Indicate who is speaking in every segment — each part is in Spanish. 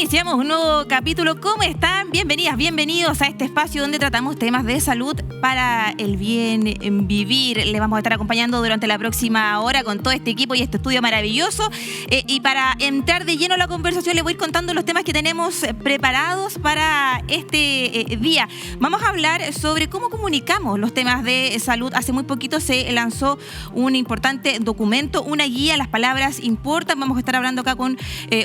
Speaker 1: Iniciamos un nuevo capítulo. ¿Cómo están? Bienvenidas, bienvenidos a este espacio donde tratamos temas de salud para el bien vivir. Les vamos a estar acompañando durante la próxima hora con todo este equipo y este estudio maravilloso. Y para entrar de lleno a la conversación, les voy a ir contando los temas que tenemos preparados para este día. Vamos a hablar sobre cómo comunicamos los temas de salud. Hace muy poquito se lanzó un importante documento, una guía, las palabras importan. Vamos a estar hablando acá con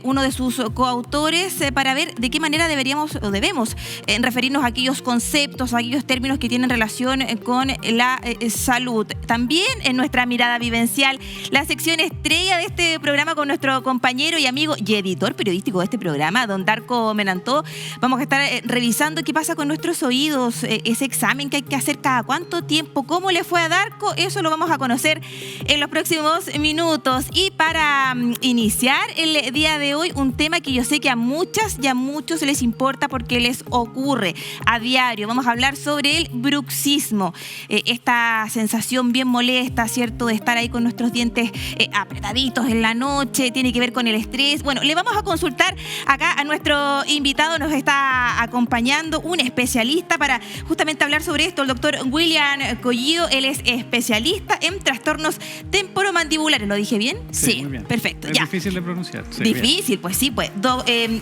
Speaker 1: uno de sus coautores para ver de qué manera deberíamos o debemos referirnos a aquellos conceptos, a aquellos términos que tienen relación con la salud. También en nuestra mirada vivencial, la sección estrella de este programa con nuestro compañero y amigo y editor periodístico de este programa, don Darko Menantó. Vamos a estar revisando qué pasa con nuestros oídos, ese examen que hay que hacer cada cuánto tiempo. ¿Cómo le fue a Darko? Eso lo vamos a conocer en los próximos minutos. Y para iniciar el día de hoy, un tema que yo sé que a muchas y a muchos les importa porque les ocurre a diario. Vamos a hablar sobre el bruxismo, esta sensación bien molesta, ¿cierto?, de estar ahí con nuestros dientes apretaditos en la noche, tiene que ver con el estrés. Bueno, le vamos a consultar acá a nuestro invitado, nos está acompañando un especialista para justamente hablar sobre esto, el doctor William Collido. Él es especialista en trastornos temporomandibulares. ¿Lo dije bien?
Speaker 2: Sí, muy bien.
Speaker 1: Perfecto.
Speaker 2: Es difícil de pronunciar. Sí,
Speaker 1: difícil,
Speaker 2: bien.
Speaker 1: Pues sí, pues.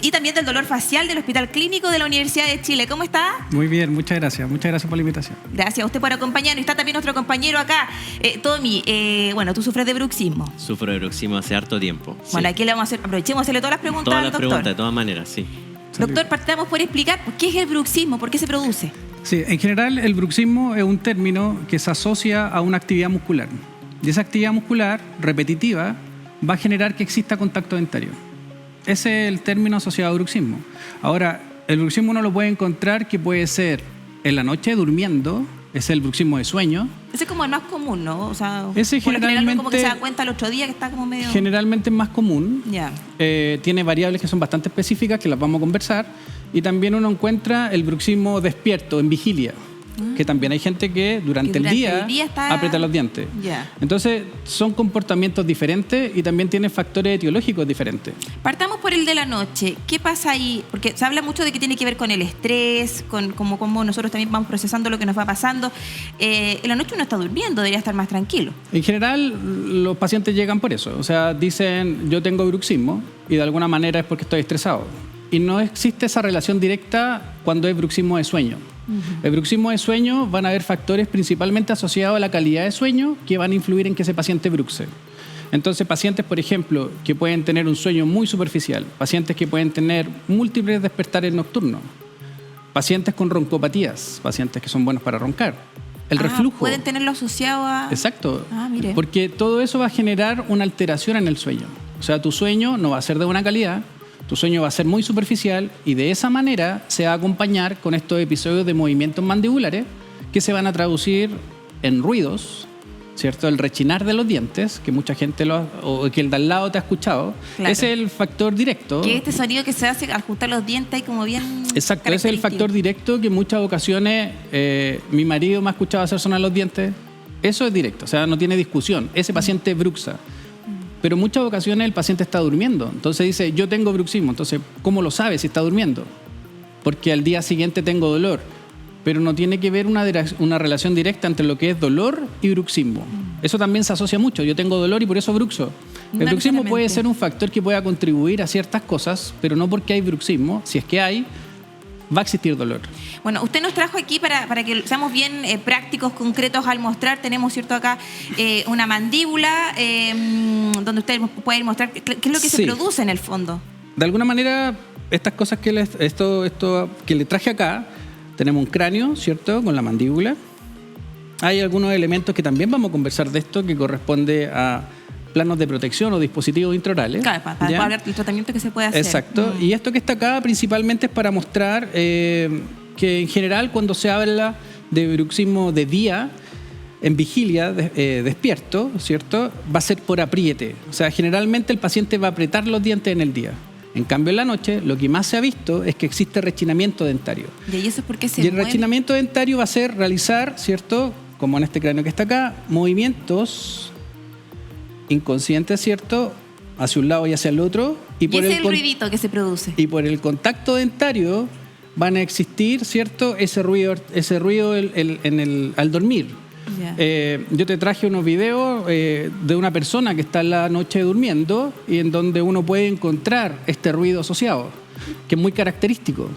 Speaker 1: Y también del dolor facial del Hospital Clínico de la Universidad de Chile. ¿Cómo está?
Speaker 2: Muy bien, muchas gracias. Muchas gracias por la invitación.
Speaker 1: Gracias a usted por acompañarnos. Está también nuestro compañero acá, Tommy. Bueno, tú sufres de bruxismo.
Speaker 3: Sufro de bruxismo hace harto tiempo.
Speaker 1: Bueno,
Speaker 3: sí.
Speaker 1: aquí le vamos a hacer, aprovechemos a hacerle todas las preguntas
Speaker 3: Todas
Speaker 1: al
Speaker 3: las
Speaker 1: doctor.
Speaker 3: preguntas, de todas maneras, sí.
Speaker 1: Doctor, partamos por explicar qué es el bruxismo, por qué se produce.
Speaker 2: Sí, en general el bruxismo es un término que se asocia a una actividad muscular. Y esa actividad muscular repetitiva va a generar que exista contacto dentario. Ese es el término asociado a bruxismo. Ahora, el bruxismo uno lo puede encontrar que puede ser en la noche durmiendo, es el bruxismo de sueño.
Speaker 1: Ese es como el más común, ¿no? O sea,
Speaker 2: ese
Speaker 1: por lo general uno como que se da
Speaker 2: generalmente,
Speaker 1: cuenta el otro día que está como medio...
Speaker 2: generalmente es más común.
Speaker 1: Ya.
Speaker 2: Tiene variables que son bastante específicas, que las vamos a conversar. Y también uno encuentra el bruxismo despierto, en vigilia. Que también hay gente que durante el día
Speaker 1: está...
Speaker 2: aprieta los dientes.
Speaker 1: Ya.
Speaker 2: Entonces, son comportamientos diferentes y también tienen factores etiológicos diferentes.
Speaker 1: Partamos por el de la noche. ¿Qué pasa ahí? Porque se habla mucho de que tiene que ver con el estrés, con cómo nosotros también vamos procesando lo que nos va pasando. En la noche uno está durmiendo, debería estar más tranquilo.
Speaker 2: En general, los pacientes llegan por eso. O sea, dicen, yo tengo bruxismo y de alguna manera es porque estoy estresado. Y no existe esa relación directa cuando es bruxismo de sueño. El bruxismo de sueño van a haber factores principalmente asociados a la calidad de sueño que van a influir en que ese paciente bruxe. Entonces, pacientes, por ejemplo, que pueden tener un sueño muy superficial, pacientes que pueden tener múltiples despertares nocturnos, pacientes con roncopatías, pacientes que son buenos para roncar, el reflujo.
Speaker 1: Pueden tenerlo asociado a...
Speaker 2: Exacto,
Speaker 1: mire.
Speaker 2: porque todo eso va a generar una alteración en el sueño. O sea, tu sueño no va a ser de buena calidad, tu sueño va a ser muy superficial y de esa manera se va a acompañar con estos episodios de movimientos mandibulares que se van a traducir en ruidos, ¿cierto? El rechinar de los dientes, que mucha gente o que el de al lado te ha escuchado.
Speaker 1: Claro.
Speaker 2: Ese es el factor directo.
Speaker 1: Que este sonido que se hace al juntar los dientes ahí como bien...
Speaker 2: Exacto, ese es el factor directo que en muchas ocasiones mi marido me ha escuchado hacer sonar los dientes. Eso es directo, o sea, no tiene discusión. Ese paciente bruxa. Pero en muchas ocasiones el paciente está durmiendo. Entonces dice, yo tengo bruxismo. Entonces, ¿cómo lo sabe si está durmiendo? Porque al día siguiente tengo dolor. Pero no tiene que ver una relación directa entre lo que es dolor y bruxismo. Eso también se asocia mucho. Yo tengo dolor y por eso bruxo. El bruxismo puede ser un factor que pueda contribuir a ciertas cosas, pero no porque hay bruxismo. Si es que hay, va a existir dolor.
Speaker 1: Bueno, usted nos trajo aquí para que seamos bien prácticos, concretos al mostrar. Tenemos, ¿cierto?, acá una mandíbula donde usted puede mostrar qué es lo que se produce en el fondo.
Speaker 2: De alguna manera, estas cosas que que le traje acá, tenemos un cráneo, ¿cierto?, con la mandíbula. Hay algunos elementos que también vamos a conversar de esto, que corresponde a planos de protección o dispositivos intraorales.
Speaker 1: Claro, para hablar del tratamiento que se puede hacer.
Speaker 2: Exacto. Y esto que está acá principalmente es para mostrar que en general cuando se habla de bruxismo de día, en vigilia, despierto, ¿cierto?, va a ser por apriete. O sea, generalmente el paciente va a apretar los dientes en el día. En cambio, en la noche, lo que más se ha visto es que existe rechinamiento dentario.
Speaker 1: ¿Y eso es porque
Speaker 2: el rechinamiento dentario va a ser realizar, ¿cierto?, como en este cráneo que está acá, movimientos inconscientes, ¿cierto?, hacia un lado y hacia el otro.
Speaker 1: Y ese es el ruidito que se produce.
Speaker 2: Y por el contacto dentario van a existir, ¿cierto? Ese ruido al dormir.
Speaker 1: Ya.
Speaker 2: Yo te traje unos videos de una persona que está en la noche durmiendo y en donde uno puede encontrar este ruido asociado, que es muy característico.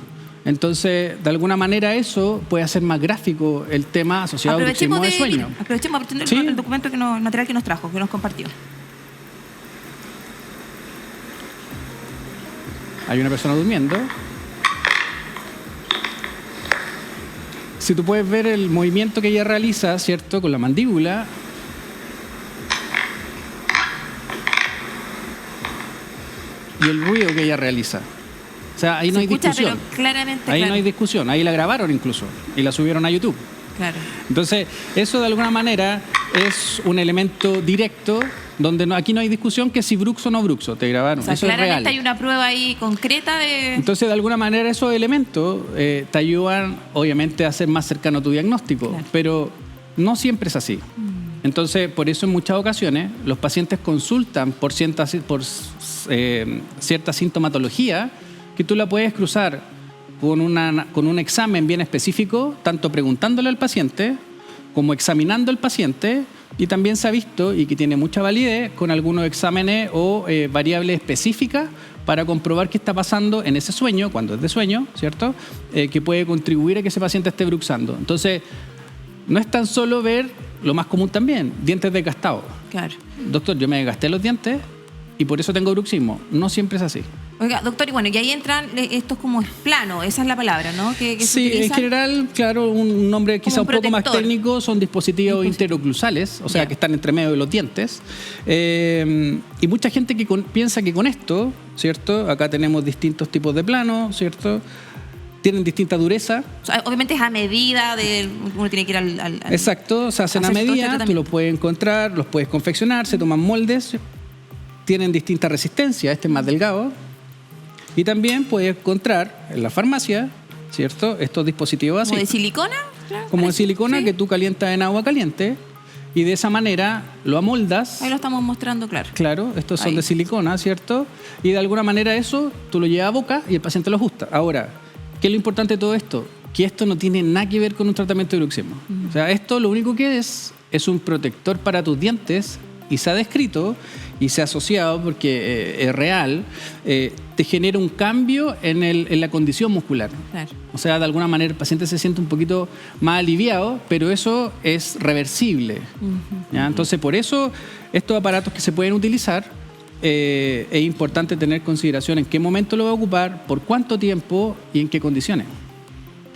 Speaker 2: Entonces, de alguna manera eso puede hacer más gráfico el tema asociado al bruxismo de sueño.
Speaker 1: Aprovechemos
Speaker 2: ¿Sí?
Speaker 1: el documento, el material que nos trajo, que nos compartió.
Speaker 2: Hay una persona durmiendo. Si tú puedes ver el movimiento que ella realiza, ¿cierto? Con la mandíbula. Y el ruido que ella realiza. O sea, ahí no hay discusión.
Speaker 1: Pero claramente,
Speaker 2: ahí no hay discusión. Ahí la grabaron incluso. Y la subieron a YouTube.
Speaker 1: Claro.
Speaker 2: Entonces, eso de alguna manera es un elemento directo donde aquí no hay discusión que si bruxo o no bruxo. Te grabaron.
Speaker 1: O sea,
Speaker 2: eso es real.
Speaker 1: claramente hay una prueba ahí concreta de...
Speaker 2: Entonces, de alguna manera, esos elementos te ayudan, obviamente, a ser más cercano a tu diagnóstico.
Speaker 1: Claro.
Speaker 2: Pero no siempre es así. Entonces, por eso en muchas ocasiones los pacientes consultan por cierta sintomatología que tú la puedes cruzar con un examen bien específico, tanto preguntándole al paciente como examinando al paciente, y también se ha visto, y que tiene mucha validez, con algunos exámenes o variables específicas para comprobar qué está pasando en ese sueño, cuando es de sueño, ¿cierto? Que puede contribuir a que ese paciente esté bruxando. Entonces, no es tan solo ver lo más común también, dientes desgastados.
Speaker 1: Claro.
Speaker 2: Doctor, yo me desgasté los dientes y por eso tengo bruxismo. No siempre es así.
Speaker 1: Oiga, doctor, y bueno, y ahí entran estos como plano, esa es la palabra, ¿no? Que
Speaker 2: sí, en general, claro, un nombre quizá un poco más técnico, son dispositivos interoclusales, o sea, que están entre medio de los dientes. Y mucha gente que piensa que con esto, ¿cierto? Acá tenemos distintos tipos de planos, ¿cierto? Tienen distinta dureza.
Speaker 1: O sea, obviamente es a medida de... Uno tiene que ir al
Speaker 2: Exacto, se hacen a medida, tú los puedes encontrar, los puedes confeccionar, se toman moldes, tienen distinta resistencia, este es más delgado. Y también puedes encontrar en la farmacia, ¿cierto? Estos dispositivos así.
Speaker 1: ¿Como de silicona? Claro,
Speaker 2: como de silicona,
Speaker 1: sí.
Speaker 2: Que tú calientas en agua caliente y de esa manera lo amoldas.
Speaker 1: Ahí lo estamos mostrando, claro.
Speaker 2: Claro, estos son
Speaker 1: ahí.
Speaker 2: De silicona, ¿cierto? Y de alguna manera eso tú lo llevas a boca y el paciente lo ajusta. Ahora, ¿qué es lo importante de todo esto? Que esto no tiene nada que ver con un tratamiento de bruxismo. O sea, esto lo único que es un protector para tus dientes y se ha descrito y se ha asociado, porque es real, te genera un cambio en la condición muscular.
Speaker 1: Claro.
Speaker 2: O sea, de alguna manera el paciente se siente un poquito más aliviado, pero eso es reversible. ¿Ya? Entonces, por eso, estos aparatos que se pueden utilizar, es importante tener consideración en qué momento lo va a ocupar, por cuánto tiempo y en qué condiciones.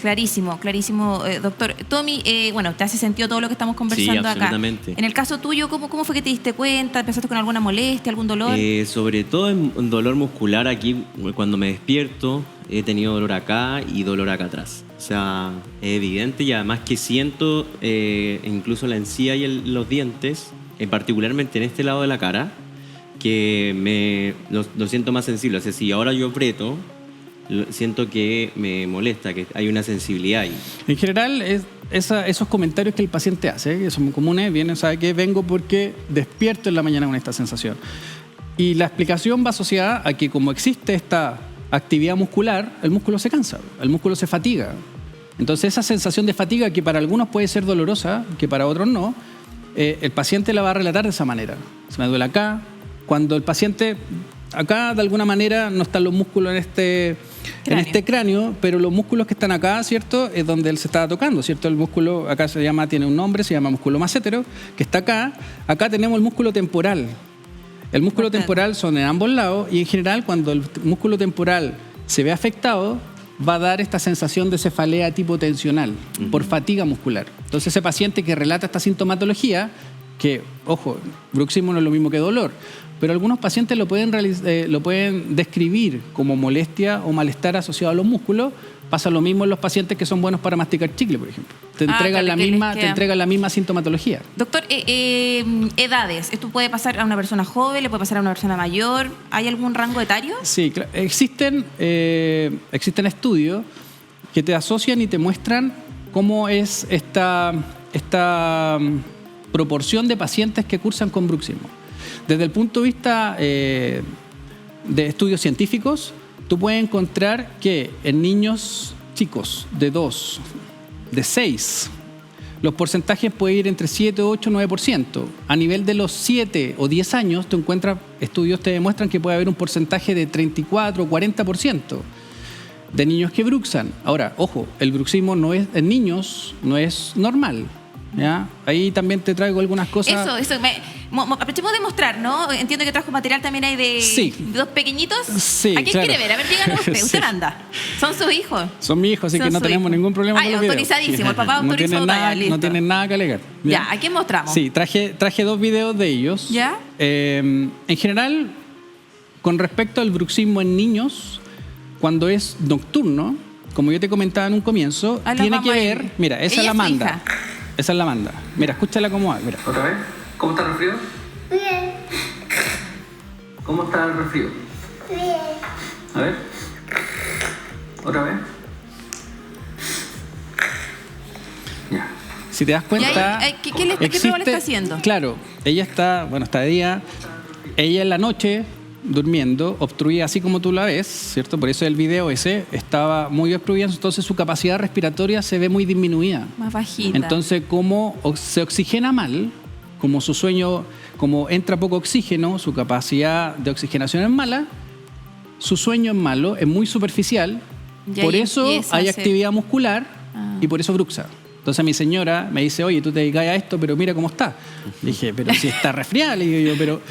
Speaker 1: Clarísimo, clarísimo, doctor. Tommy, bueno, te hace sentido todo lo que estamos conversando
Speaker 3: Sí, absolutamente.
Speaker 1: acá. En el caso tuyo, ¿cómo fue que te diste cuenta? ¿Empezaste con alguna molestia, algún dolor?
Speaker 3: Sobre todo en dolor muscular aquí, cuando me despierto, he tenido dolor acá y dolor acá atrás. O sea, es evidente y además que siento incluso la encía y los dientes, particularmente en este lado de la cara, que lo siento más sensible. O sea, si ahora yo aprieto, siento que me molesta, que hay una sensibilidad ahí. En
Speaker 2: general, esos comentarios que el paciente hace, que son muy comunes, vienen, ¿sabe qué? Vengo porque despierto en la mañana con esta sensación. Y la explicación va asociada a que como existe esta actividad muscular, el músculo se cansa, el músculo se fatiga. Entonces esa sensación de fatiga, que para algunos puede ser dolorosa, que para otros no, el paciente la va a relatar de esa manera. Se me duele acá. Cuando el paciente... Acá, de alguna manera, no están los músculos en este cráneo, pero los músculos que están acá, ¿cierto? Es donde él se está tocando, ¿cierto? El músculo, acá tiene un nombre, se llama músculo massétero, que está acá. Acá tenemos el músculo temporal. El músculo temporal son en ambos lados y, en general, cuando el músculo temporal se ve afectado, va a dar esta sensación de cefalea tipo tensional, por fatiga muscular. Entonces, ese paciente que relata esta sintomatología, que, ojo, bruxismo no es lo mismo que dolor, pero algunos pacientes lo pueden describir como molestia o malestar asociado a los músculos. Pasa lo mismo en los pacientes que son buenos para masticar chicle, por ejemplo. Te entregan la misma sintomatología.
Speaker 1: Doctor, edades. ¿Esto puede pasar a una persona joven, le puede pasar a una persona mayor? ¿Hay algún rango etario?
Speaker 2: Sí, claro. Existen estudios que te asocian y te muestran cómo es esta proporción de pacientes que cursan con bruxismo. desde el punto de vista de estudios científicos, tú puedes encontrar que en niños chicos de 2, de 6, los porcentajes pueden ir entre 7, 8, 9%. A nivel de los 7 o 10 años, tú encuentras, estudios te demuestran que puede haber un porcentaje de 34 o 40% de niños que bruxan. Ahora, ojo, el bruxismo no es, en niños no es normal, ¿ya? Ahí también te traigo algunas cosas.
Speaker 1: Eso. Aprovechemos de mostrar, ¿no? Entiendo que trajo material también hay de,
Speaker 2: Sí.
Speaker 1: de dos pequeñitos.
Speaker 2: Sí,
Speaker 1: ¿A quién
Speaker 2: claro.
Speaker 1: quiere ver? A ver, díganos usted.
Speaker 2: Sí.
Speaker 1: Usted manda. ¿Son sus hijos?
Speaker 2: Son mis hijos, así
Speaker 1: Son
Speaker 2: que no
Speaker 1: su
Speaker 2: tenemos
Speaker 1: hijo.
Speaker 2: ningún problema con los videos.
Speaker 1: Autorizadísimo. El papá
Speaker 2: No
Speaker 1: autorizó
Speaker 2: tienen
Speaker 1: todo,
Speaker 2: nada,
Speaker 1: listo.
Speaker 2: no tienen nada que alegar.
Speaker 1: Ya, ¿a quién mostramos?
Speaker 2: Sí, traje 2 videos de ellos.
Speaker 1: ¿Ya?
Speaker 2: En general, con respecto al bruxismo en niños, cuando es nocturno, como yo te comentaba en un comienzo,
Speaker 1: Ahí los
Speaker 2: tiene que
Speaker 1: vamos a
Speaker 2: ver...
Speaker 1: ir.
Speaker 2: Mira, esa
Speaker 1: Ella
Speaker 2: es la
Speaker 1: es su
Speaker 2: Amanda.
Speaker 1: hija.
Speaker 2: Esa es la Amanda. Mira, escúchala cómo va. Mira.
Speaker 4: ¿Otra vez? ¿Cómo está el resfrío?
Speaker 5: Bien,
Speaker 4: ¿Cómo está el resfrío?
Speaker 5: bien.
Speaker 4: A ver. ¿Otra vez? Ya.
Speaker 2: Si te das cuenta...
Speaker 1: ¿Qué prueba le está haciendo?
Speaker 2: Claro, ella está de día, ella en la noche durmiendo, obstruida así como tú la ves, ¿cierto? Por eso el video ese estaba muy obstruida, entonces su capacidad respiratoria se ve muy disminuida.
Speaker 1: Más bajita.
Speaker 2: Entonces, como se oxigena mal, como su sueño, como entra poco oxígeno, su capacidad de oxigenación es mala, su sueño es malo, es muy superficial,
Speaker 1: Y
Speaker 2: por
Speaker 1: ahí
Speaker 2: eso
Speaker 1: empieza a
Speaker 2: hay
Speaker 1: hacer-
Speaker 2: actividad muscular y por eso bruxa. Entonces mi señora me dice, oye, tú te dedicas a esto, pero mira cómo está. Le dije, pero si está resfriada, le digo yo, pero...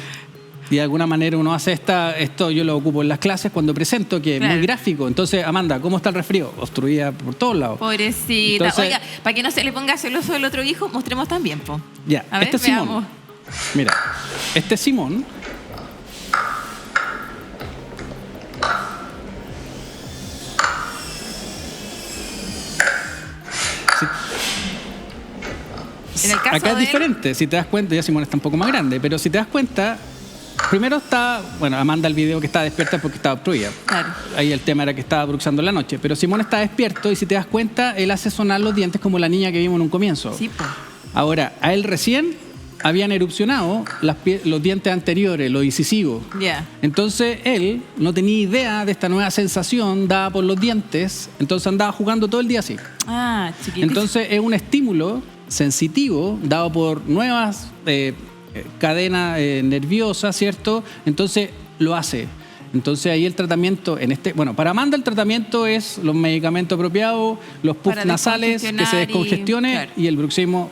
Speaker 2: Y de alguna manera uno hace esto yo lo ocupo en las clases cuando presento, que es
Speaker 1: Claro.
Speaker 2: muy gráfico. Entonces, Amanda, ¿cómo está el resfrío? Obstruida por todos lados.
Speaker 1: Pobrecita.
Speaker 2: Entonces-
Speaker 1: Oiga, para que no se le ponga celoso el otro hijo, mostremos también, po.
Speaker 2: Ya,
Speaker 1: A ver,
Speaker 2: este es Simón.
Speaker 1: veamos.
Speaker 2: Mira, este es Simón.
Speaker 1: En el caso
Speaker 2: Acá es
Speaker 1: de él-
Speaker 2: diferente, si te das cuenta, ya Simón está un poco más grande, pero si te das cuenta, primero está, bueno, Amanda el video que está despierta porque estaba obstruida.
Speaker 1: Claro.
Speaker 2: Ahí el tema era que estaba bruxando en la noche, pero Simón está despierto y si te das cuenta, él hace sonar los dientes como la niña que vimos en un comienzo.
Speaker 1: Sí, po.
Speaker 2: Ahora, a él recién habían erupcionado los dientes anteriores, los incisivos.
Speaker 1: Ya.
Speaker 2: Entonces él no tenía idea de esta nueva sensación dada por los dientes, entonces andaba jugando todo el día así.
Speaker 1: Ah, chiquitito.
Speaker 2: Entonces es un estímulo sensitivo dado por nuevas cadenas nerviosas, ¿cierto? Entonces lo hace. Entonces ahí el tratamiento, para Amanda el tratamiento es los medicamentos apropiados, los puffs
Speaker 1: Para
Speaker 2: nasales, que se
Speaker 1: descongestionar
Speaker 2: descongestione
Speaker 1: claro.
Speaker 2: y el bruxismo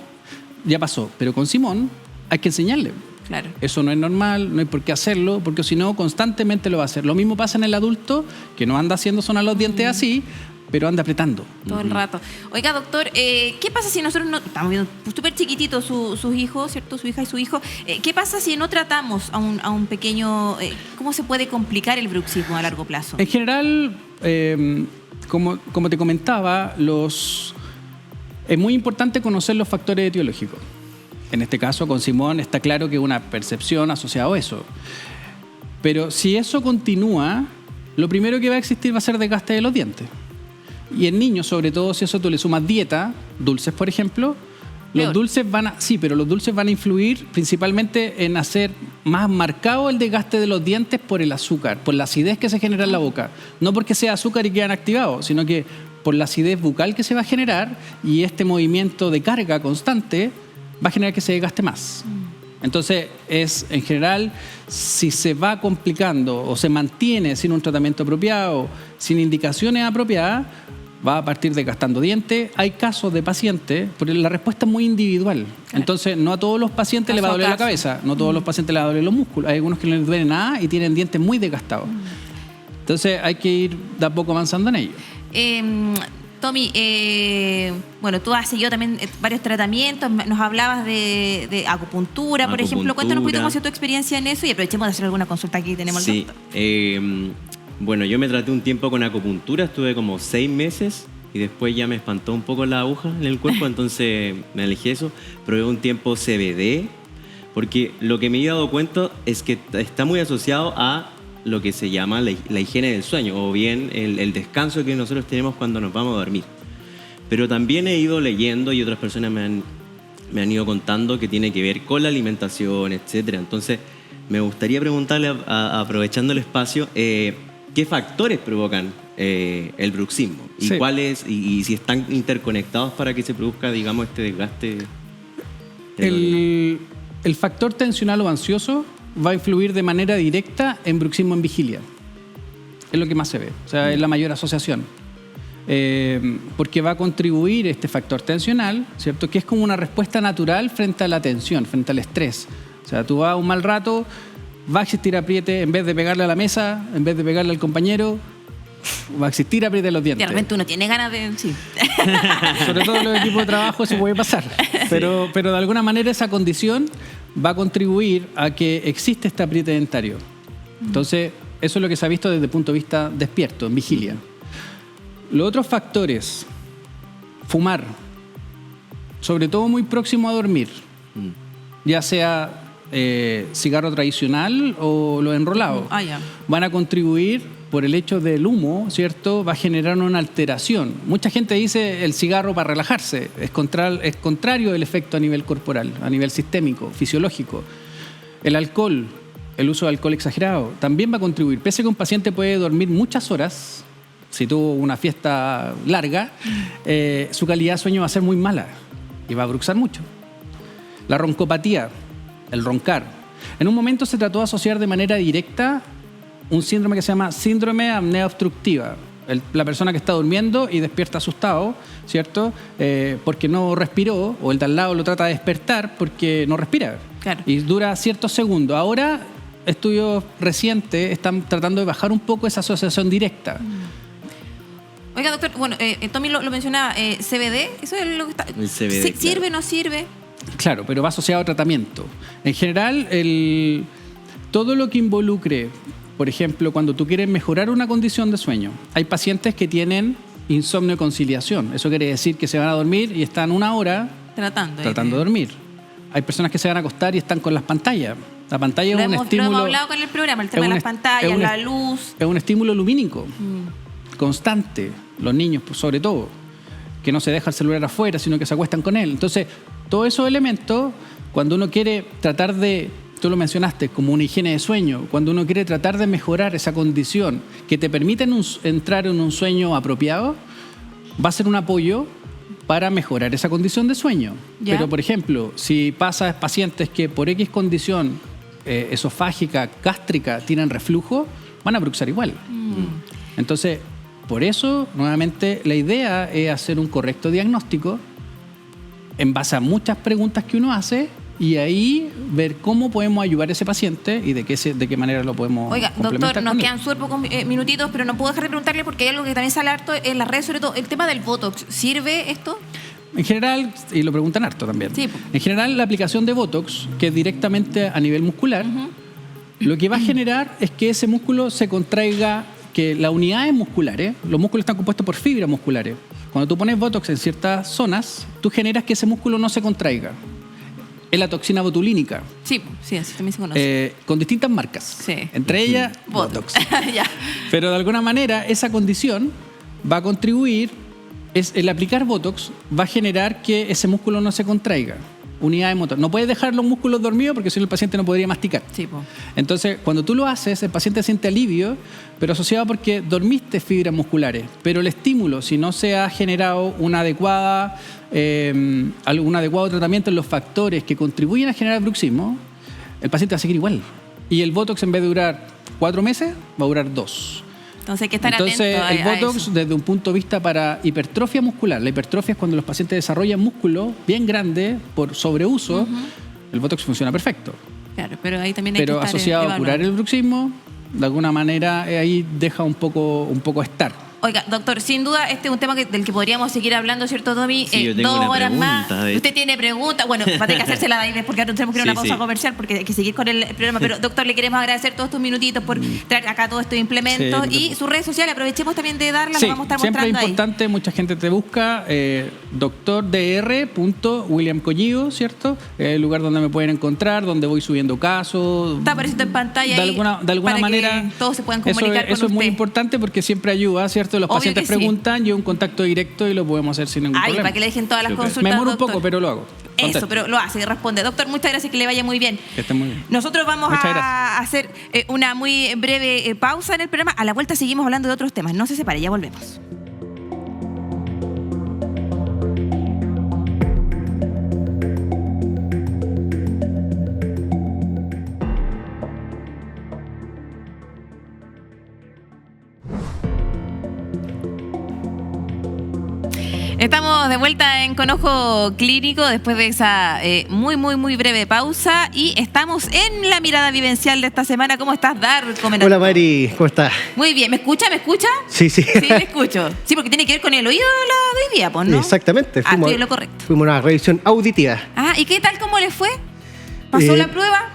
Speaker 2: ya pasó. Pero con Simón hay que enseñarle.
Speaker 1: Claro.
Speaker 2: Eso no es normal, no hay por qué hacerlo, porque si no, constantemente lo va a hacer. Lo mismo pasa en el adulto, que no anda haciendo sonar los dientes así, pero anda apretando.
Speaker 1: Todo el rato. Oiga, doctor, ¿qué pasa si nosotros no... Estamos viendo súper chiquititos sus hijos, ¿cierto? Su hija y su hijo. ¿Qué pasa si no tratamos a un pequeño... ¿Cómo se puede complicar el bruxismo a largo plazo?
Speaker 2: En general, como te comentaba, es muy importante conocer los factores etiológicos. En este caso, con Simón está claro que una percepción asociada a eso. Pero si eso continúa, lo primero que va a existir va a ser desgaste de los dientes. Y en niños, sobre todo si eso tú le sumas dieta, dulces por ejemplo, los
Speaker 1: Peor.
Speaker 2: dulces pero los dulces van a influir principalmente en hacer más marcado el desgaste de los dientes por el azúcar, por la acidez que se genera en la boca. No porque sea azúcar y quedan activados, sino que por la acidez bucal que se va a generar y este movimiento de carga constante va a generar que se desgaste más. Entonces, en general, si se va complicando o se mantiene sin un tratamiento apropiado, sin indicaciones apropiadas, va a partir desgastando dientes. Hay casos de pacientes, porque la respuesta es muy individual. Entonces, no a todos los pacientes les va a
Speaker 1: Caso a
Speaker 2: doler la
Speaker 1: caso.
Speaker 2: cabeza, no a todos los pacientes les va a doler los músculos. Hay algunos que no les duele nada y tienen dientes muy desgastados. Entonces, hay que ir de a poco avanzando en ello.
Speaker 1: Tommy, bueno, tú has seguido también varios tratamientos, nos hablabas de acupuntura, por ejemplo. Cuéntanos un poquito cómo ha sido tu experiencia en eso y aprovechemos de hacer alguna consulta aquí. Tenemos el
Speaker 3: Sí.
Speaker 1: doctor.
Speaker 3: Bueno, yo me traté un tiempo con acupuntura, estuve como 6 meses y después ya me espantó un poco la aguja en el cuerpo, entonces me alejé de eso. Probé un tiempo CBD, porque lo que me he dado cuenta es que está muy asociado a lo que se llama la higiene del sueño, o bien el descanso que nosotros tenemos cuando nos vamos a dormir. Pero también he ido leyendo y otras personas me han ido contando que tiene que ver con la alimentación, etcétera. Entonces Me gustaría preguntarle, aprovechando el espacio, ¿qué factores provocan el bruxismo? ¿Y
Speaker 2: Sí.
Speaker 3: cuáles, y si están interconectados para que se produzca, digamos, este desgaste?
Speaker 2: El factor tensional o ansioso va a influir de manera directa en bruxismo en vigilia. Es lo que más se ve, o sea, es la mayor asociación. Porque va a contribuir este factor tensional, ¿cierto? Que es como una respuesta natural frente a la tensión, frente al estrés. O sea, tú vas a un mal rato, va a existir apriete, en vez de pegarle a la mesa, en vez de pegarle al compañero, va a existir apriete en los dientes.
Speaker 1: De repente uno tiene ganas de... Sí.
Speaker 2: Sobre todo en los equipos de trabajo eso puede pasar. Pero de alguna manera esa condición va a contribuir a que existe este apriete dentario. Entonces, eso es lo que se ha visto desde el punto de vista despierto, en vigilia. Los otros factores, fumar, sobre todo muy próximo a dormir, ya sea cigarro tradicional o los enrolados,
Speaker 1: Ya.
Speaker 2: van a contribuir por el hecho del humo, ¿cierto? Va a generar una alteración. Mucha gente dice el cigarro para relajarse, es contrario el efecto a nivel corporal, a nivel sistémico, fisiológico. El alcohol, el uso de alcohol exagerado, también va a contribuir. Pese a que un paciente puede dormir muchas horas, si tuvo una fiesta larga, su calidad de sueño va a ser muy mala y va a bruxar mucho. La roncopatía, el roncar. En un momento se trató de asociar de manera directa un síndrome que se llama síndrome de apnea obstructiva. La persona que está durmiendo y despierta asustado, ¿cierto? Porque no respiró, o el de al lado lo trata de despertar porque no respira.
Speaker 1: Claro.
Speaker 2: Y dura ciertos segundos. Ahora, estudios recientes están tratando de bajar un poco esa asociación directa.
Speaker 1: Oiga, doctor, bueno, Tommy lo mencionaba, CBD, eso es lo que está...
Speaker 3: El CBD,
Speaker 1: ¿Sirve
Speaker 3: claro.
Speaker 1: o no sirve?
Speaker 2: Claro, pero va asociado a tratamiento. En general, todo lo que involucre, por ejemplo, cuando tú quieres mejorar una condición de sueño, hay pacientes que tienen insomnio de conciliación. Eso quiere decir que se van a dormir y están una hora
Speaker 1: Tratando
Speaker 2: de dormir. Hay personas que se van a acostar y están con las pantallas. La pantalla es un estímulo...
Speaker 1: Lo hemos hablado con el programa, el tema
Speaker 2: es
Speaker 1: de
Speaker 2: un
Speaker 1: las pantallas, la luz.
Speaker 2: Es un estímulo lumínico, constante. Los niños, pues, sobre todo, que no se deja el celular afuera, sino que se acuestan con él. Entonces, todos esos elementos, cuando uno quiere tratar de, tú lo mencionaste, como una higiene de sueño, cuando uno quiere tratar de mejorar esa condición que te permite entrar en un sueño apropiado, va a ser un apoyo para mejorar esa condición de sueño.
Speaker 1: ¿Ya?
Speaker 2: Pero, por ejemplo, si pasa pacientes que por X condición esofágica, gástrica, tienen reflujo, van a bruxar igual. Entonces, por eso, nuevamente, la idea es hacer un correcto diagnóstico en base a muchas preguntas que uno hace y ahí ver cómo podemos ayudar a ese paciente y de qué manera lo podemos
Speaker 1: Oiga,
Speaker 2: complementar
Speaker 1: doctor, nos
Speaker 2: con él.
Speaker 1: quedan súper pocos minutitos, pero no puedo dejar de preguntarle porque hay algo que también sale harto en las redes, sobre todo el tema del Botox. ¿Sirve esto?
Speaker 2: En general, y lo preguntan harto también,
Speaker 1: Sí.
Speaker 2: en general la aplicación de Botox, que es directamente a nivel muscular, lo que va a generar es que ese músculo se contraiga, que las unidades musculares, los músculos están compuestos por fibras musculares. Cuando tú pones Botox en ciertas zonas, tú generas que ese músculo no se contraiga. Es la toxina botulínica,
Speaker 1: Sí, así también se conoce.
Speaker 2: con distintas marcas.
Speaker 1: Sí.
Speaker 2: Entre ellas, Botox.
Speaker 1: Ya.
Speaker 2: Pero de alguna manera esa condición va a contribuir, el aplicar Botox va a generar que ese músculo no se contraiga. Unidades motoras. No puedes dejar los músculos dormidos porque si no el paciente no podría masticar.
Speaker 1: Sí, po.
Speaker 2: Entonces, cuando tú lo haces, el paciente siente alivio, pero asociado porque dormiste fibras musculares. Pero el estímulo, si no se ha generado un adecuado tratamiento en los factores que contribuyen a generar bruxismo, el paciente va a seguir igual. Y el Botox, en vez de durar 4 meses, va a durar 2.
Speaker 1: Entonces hay que estar
Speaker 2: Entonces,
Speaker 1: atento
Speaker 2: el
Speaker 1: a
Speaker 2: Botox,
Speaker 1: eso.
Speaker 2: desde un punto de vista para hipertrofia muscular, la hipertrofia es cuando los pacientes desarrollan músculo bien grande por sobreuso, el Botox funciona perfecto.
Speaker 1: Claro, pero ahí también hay
Speaker 2: Pero
Speaker 1: que estar
Speaker 2: asociado a
Speaker 1: evaluando.
Speaker 2: curar el bruxismo, de alguna manera ahí deja un poco estar.
Speaker 1: Oiga, doctor, sin duda este es un tema del que podríamos seguir hablando, ¿cierto, Tommy?
Speaker 3: Sí, yo tengo
Speaker 1: 2
Speaker 3: una
Speaker 1: horas
Speaker 3: pregunta,
Speaker 1: más.
Speaker 3: de hecho.
Speaker 1: Usted tiene preguntas. Bueno, va a tener que hacérsela de ahí porque ahora tenemos que ir a una
Speaker 3: Sí,
Speaker 1: pausa
Speaker 3: sí.
Speaker 1: comercial porque hay que seguir con el programa. Pero, doctor, le queremos agradecer todos estos minutitos por traer acá todos estos implementos
Speaker 2: Sí,
Speaker 1: y sus redes sociales. Aprovechemos también de darlas,
Speaker 2: Sí,
Speaker 1: las vamos a estar
Speaker 2: siempre es
Speaker 1: mostrando ahí.
Speaker 2: importante, mucha gente te busca, doctordr.williamcollido, ¿cierto? El lugar donde me pueden encontrar, donde voy subiendo casos.
Speaker 1: Está apareciendo en pantalla
Speaker 2: De
Speaker 1: ahí
Speaker 2: alguna
Speaker 1: para
Speaker 2: manera.
Speaker 1: que todos se puedan comunicar con
Speaker 2: eso es muy
Speaker 1: usted.
Speaker 2: importante porque siempre ayuda, ¿cierto? Los
Speaker 1: Obvio
Speaker 2: pacientes
Speaker 1: que sí.
Speaker 2: preguntan, yo un contacto directo y lo podemos hacer sin ningún
Speaker 1: Ahí,
Speaker 2: problema.
Speaker 1: para que le dejen todas las
Speaker 3: Súper.
Speaker 1: consultas,
Speaker 2: Me demoro un
Speaker 1: doctor.
Speaker 2: poco, pero lo hago. contesto.
Speaker 1: Eso, pero lo hace y responde. Doctor, muchas gracias, que le vaya muy bien.
Speaker 2: Que esté muy bien.
Speaker 1: Nosotros vamos
Speaker 2: Muchas
Speaker 1: a hacer una muy breve pausa en el programa. A la vuelta seguimos hablando de otros temas. No se separe, ya volvemos. Estamos de vuelta en Con Ojo Clínico después de esa muy breve pausa y estamos en la mirada vivencial de esta semana. ¿Cómo estás, Darko?
Speaker 5: Hola Mari, ¿cómo estás?
Speaker 1: Muy bien, ¿me escucha?
Speaker 5: Sí.
Speaker 1: Sí, me escucho. Sí, porque tiene que ver con el oído la de hoy día, pues, ¿no?
Speaker 5: Exactamente.
Speaker 1: Estoy en lo correcto.
Speaker 5: Fuimos a una revisión auditiva.
Speaker 1: Ah, ¿y qué tal? ¿Cómo le fue? ¿Pasó la prueba?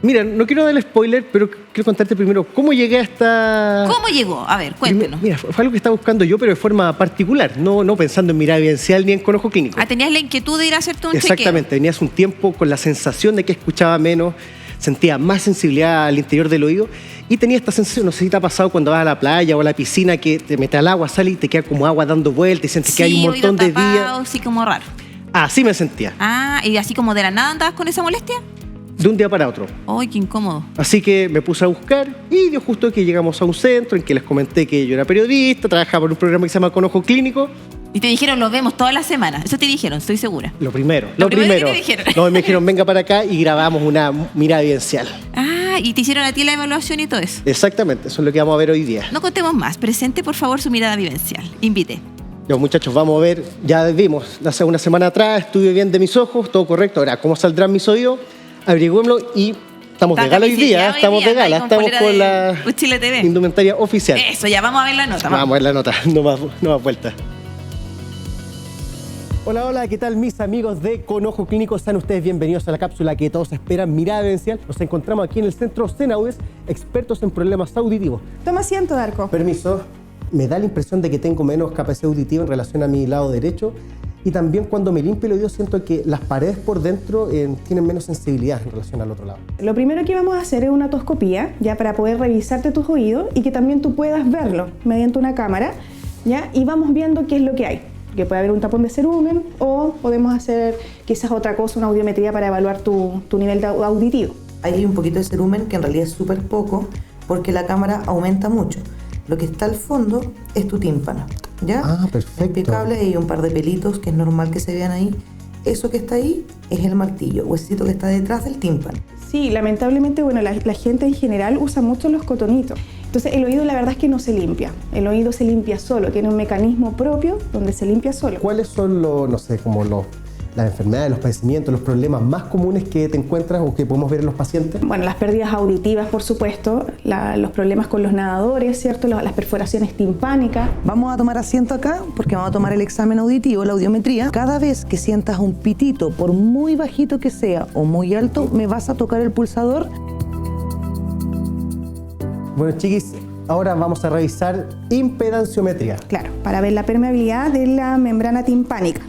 Speaker 5: Mira, no quiero darle spoiler, pero quiero contarte primero cómo llegué a esta...
Speaker 1: ¿Cómo llegó? A ver, cuéntenos.
Speaker 5: Mira, fue algo que estaba buscando yo, pero de forma particular, no pensando en mirada vivencial ni en Con Ojo Clínico.
Speaker 1: Ah, tenías la inquietud de ir a hacerte un chequeo.
Speaker 5: Exactamente, venía hace un tiempo con la sensación de que escuchaba menos, sentía más sensibilidad al interior del oído y tenía esta sensación, no sé si te ha pasado cuando vas a la playa o a la piscina, que te metes al agua, sale y te queda como agua dando vueltas y sientes que hay un montón de días.
Speaker 1: Sí, como raro.
Speaker 5: Así me sentía,
Speaker 1: Ah, ¿y así como de la nada andabas con esa molestia?
Speaker 5: de un día para otro.
Speaker 1: Ay, qué incómodo.
Speaker 5: Así que me puse a buscar y dio justo que llegamos a un centro en que les comenté que yo era periodista, trabajaba en un programa que se llama Con Ojo Clínico.
Speaker 1: Y te dijeron, los vemos todas las semanas. Eso te dijeron, estoy segura.
Speaker 5: Lo primero.
Speaker 1: Lo primero que te dijeron.
Speaker 5: No, me dijeron, venga para acá y grabamos una mirada vivencial.
Speaker 1: Ah, y te hicieron a ti la evaluación y todo eso.
Speaker 5: Exactamente, eso es lo que vamos a ver hoy día.
Speaker 1: No contemos más. Presente, por favor, su mirada vivencial. Invite.
Speaker 5: Los muchachos, vamos a ver, ya vimos hace una semana atrás, estuve bien de mis ojos, todo correcto. Ahora, ¿cómo saldrán mis oídos? Averigüémoslo y estamos de gala hoy día, estamos de gala, estamos con la
Speaker 1: Chile TV.
Speaker 5: indumentaria oficial.
Speaker 1: Eso, ya vamos a ver la nota.
Speaker 5: Vamos a ver la nota, no más vuelta. Hola, ¿qué tal mis amigos de Con Ojo Clínico? Sean ustedes bienvenidos a la cápsula que todos esperan, mirada vivencial. Nos encontramos aquí en el centro Cenaudes, expertos en problemas auditivos.
Speaker 6: Toma asiento, Darko.
Speaker 5: Permiso, me da la impresión de que tengo menos capacidad auditiva en relación a mi lado derecho y también cuando me limpio el oído siento que las paredes por dentro tienen menos sensibilidad en relación al otro lado.
Speaker 6: Lo primero que vamos a hacer es una otoscopía, ya para poder revisarte tus oídos y que también tú puedas verlo mediante una cámara, ¿ya? Y vamos viendo qué es lo que hay. Que puede haber un tapón de cerumen o podemos hacer quizás otra cosa, una audiometría para evaluar tu nivel auditivo.
Speaker 7: Ahí hay un poquito de cerumen que en realidad es súper poco porque la cámara aumenta mucho. Lo que está al fondo es tu tímpano, ¿ya?
Speaker 5: Ah, perfecto.
Speaker 7: Impecable, hay un par de pelitos que es normal que se vean ahí. Eso que está ahí es el martillo, huesito que está detrás del tímpano.
Speaker 6: Sí, lamentablemente, bueno, la gente en general usa mucho los cotonitos. Entonces el oído la verdad es que no se limpia. El oído se limpia solo, tiene un mecanismo propio donde se limpia solo.
Speaker 5: ¿Cuáles son las enfermedades, los padecimientos, los problemas más comunes que te encuentras o que podemos ver en los pacientes?
Speaker 6: Bueno, las pérdidas auditivas, por supuesto, los problemas con los nadadores, ¿cierto? Las perforaciones timpánicas.
Speaker 7: Vamos a tomar asiento acá porque vamos a tomar el examen auditivo, la audiometría. Cada vez que sientas un pitito, por muy bajito que sea o muy alto, me vas a tocar el pulsador.
Speaker 5: Bueno, chiquis, ahora vamos a revisar impedanciometría.
Speaker 6: Claro, para ver la permeabilidad de la membrana timpánica.